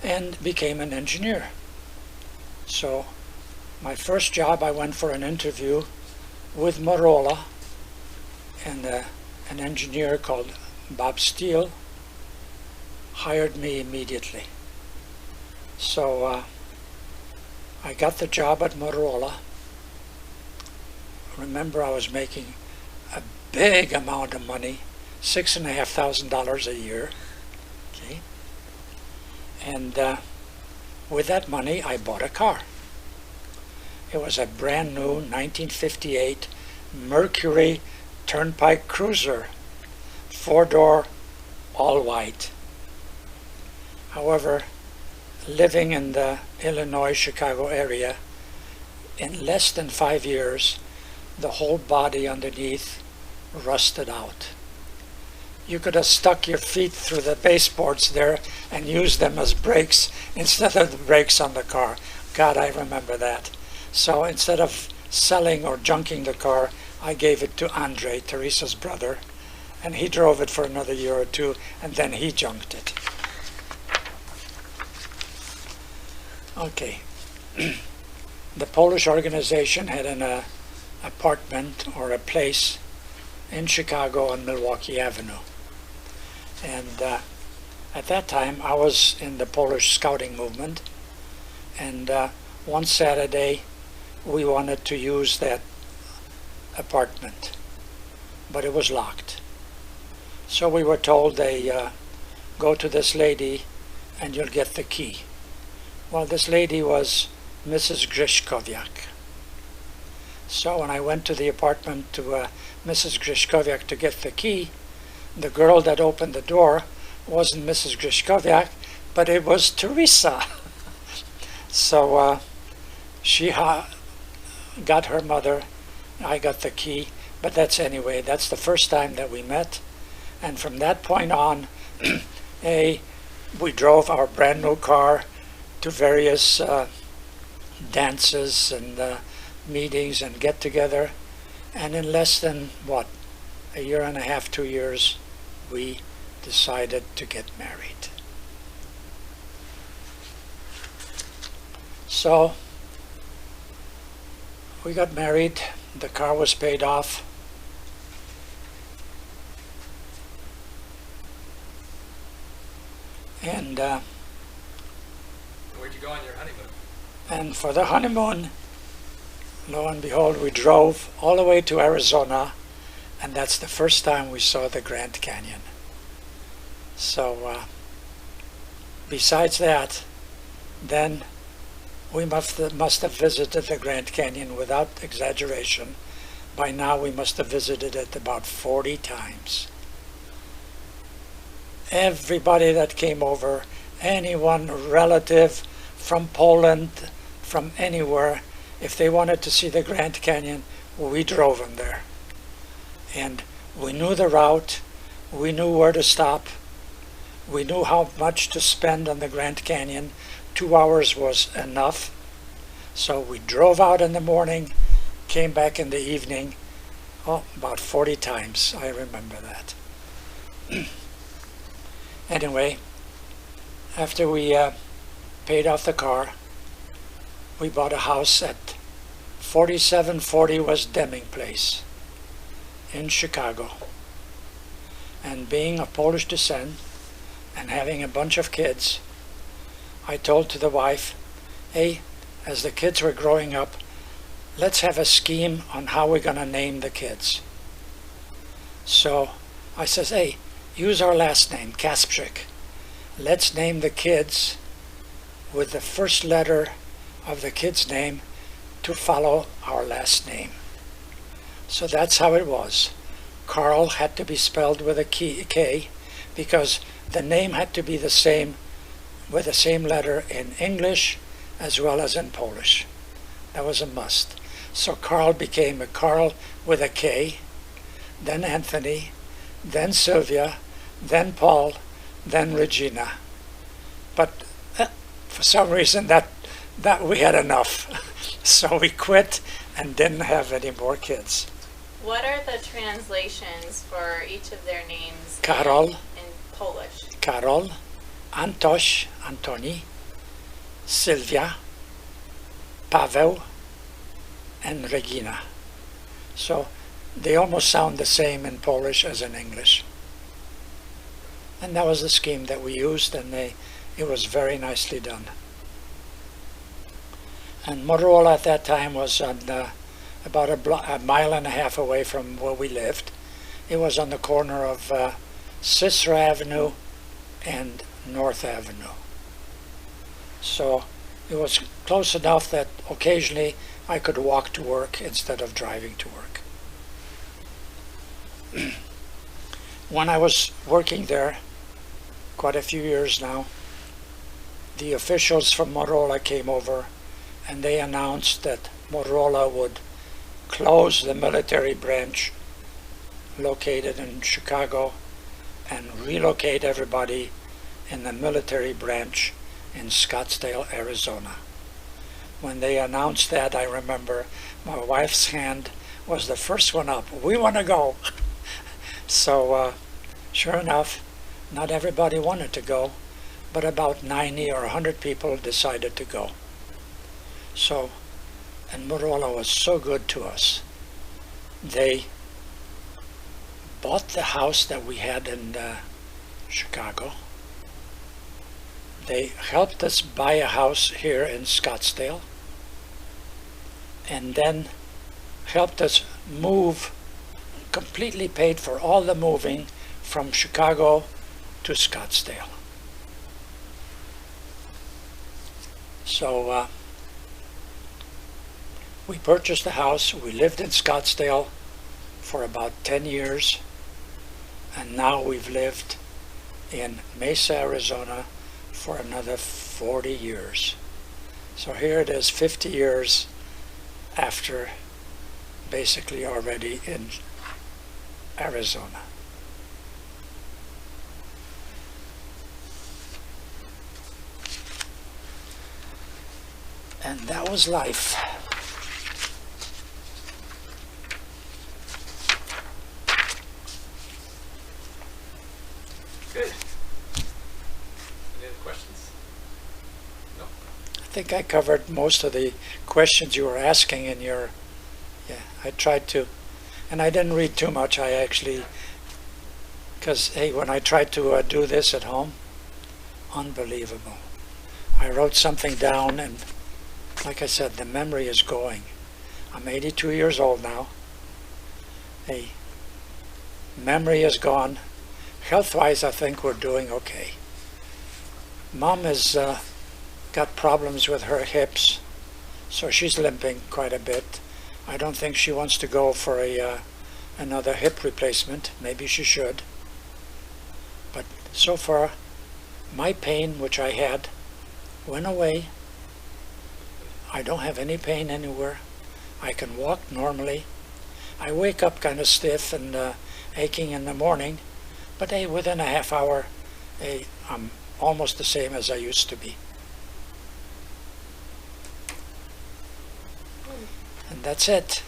and became an engineer. So my first job, I went for an interview with Motorola, and an engineer called Bob Steele hired me immediately. So I got the job at Motorola. Remember, I was making a big amount of money, $6,500 a year. Okay, and with that money, I bought a car. It was a brand new 1958 Mercury Turnpike Cruiser, 4-door, all white. However, living in the Illinois-Chicago area, in less than 5 years, the whole body underneath rusted out. You could have stuck your feet through the baseboards there and used them as brakes instead of the brakes on the car. God, I remember that. So instead of selling or junking the car, I gave it to Andre, Teresa's brother, and he drove it for another year or two, and then he junked it. Okay. The Polish organization had an apartment or a place in Chicago on Milwaukee Avenue. And at that time, I was in the Polish scouting movement. And one Saturday, we wanted to use that apartment, but it was locked. So we were told, go to this lady and you'll get the key. Well, this lady was Mrs. Grishkowiak. So when I went to the apartment to Mrs. Grishkowiak to get the key, the girl that opened the door wasn't Mrs. Grishkowiak, but it was Teresa. So she got her mother, I got the key, but that's the first time that we met. And from that point on, we drove our brand new car to various dances and meetings and get-together, and in less than, a year and a half, 2 years, we decided to get married. So we got married, the car was paid off, and where'd you go on your honeymoon? And for the honeymoon, lo and behold, we drove all the way to Arizona, and that's the first time we saw the Grand Canyon. So besides that, then we must have visited the Grand Canyon without exaggeration. By now we must have visited it about 40 times. Everybody that came over, anyone relative from Poland, from anywhere, if they wanted to see the Grand Canyon, we drove them there. And we knew the route, we knew where to stop, we knew how much to spend on the Grand Canyon 2 hours was enough. So we drove out in the morning, came back in the evening. Oh, about 40 times, I remember that. Anyway, after we paid off the car, we bought a house at 4740 West Deming Place in Chicago. And being of Polish descent and having a bunch of kids, I told to the wife, hey, as the kids were growing up, let's have a scheme on how we're going to name the kids. So I says, hey, use our last name, Kaspczyk. Let's name the kids with the first letter of the kid's name to follow our last name. So that's how it was. Karl had to be spelled with a K because the name had to be the same, with the same letter in English as well as in Polish. That was a must. So Karl became a Karl with a K, then Anthony, then Sylvia, then Paul, then Regina. But for some reason that we had enough. So we quit and didn't have any more kids. What are the translations for each of their names Karol, in Polish? Karol, Antoś, Antoni, Sylwia, Paweł, and Regina. So they almost sound the same in Polish as in English. And that was the scheme that we used, and it was very nicely done. And Motorola at that time was on about a mile and a half away from where we lived. It was on the corner of Cicero Avenue and North Avenue. So it was close enough that occasionally I could walk to work instead of driving to work. When I was working there, quite a few years now, the officials from Motorola came over and they announced that Motorola would close the military branch located in Chicago and relocate everybody in the military branch in Scottsdale, Arizona. When they announced that, I remember my wife's hand was the first one up. We want to go. So sure enough, not everybody wanted to go, but about 90 or 100 people decided to go. So, and Motorola was so good to us. They bought the house that we had in Chicago. They helped us buy a house here in Scottsdale, and then helped us move, completely paid for all the moving from Chicago to Scottsdale. So we purchased the house. We lived in Scottsdale for about 10 years, and now we've lived in Mesa, Arizona for another 40 years. So here it is, 50 years after basically already in Arizona. And that was life. Good. Any other questions? No? I think I covered most of the questions you were asking in your, I tried to, and I didn't read too much. I actually, because hey, when I tried to do this at home, unbelievable. I wrote something down, and like I said, the memory is going. I'm 82 years old now. Hey, memory is gone. Health-wise, I think we're doing okay. Mom has got problems with her hips, so she's limping quite a bit. I don't think she wants to go for another hip replacement. Maybe she should. But so far, my pain, which I had, went away. I don't have any pain anywhere. I can walk normally. I wake up kind of stiff and aching in the morning, but hey, within a half hour, hey, I'm almost the same as I used to be. That's it.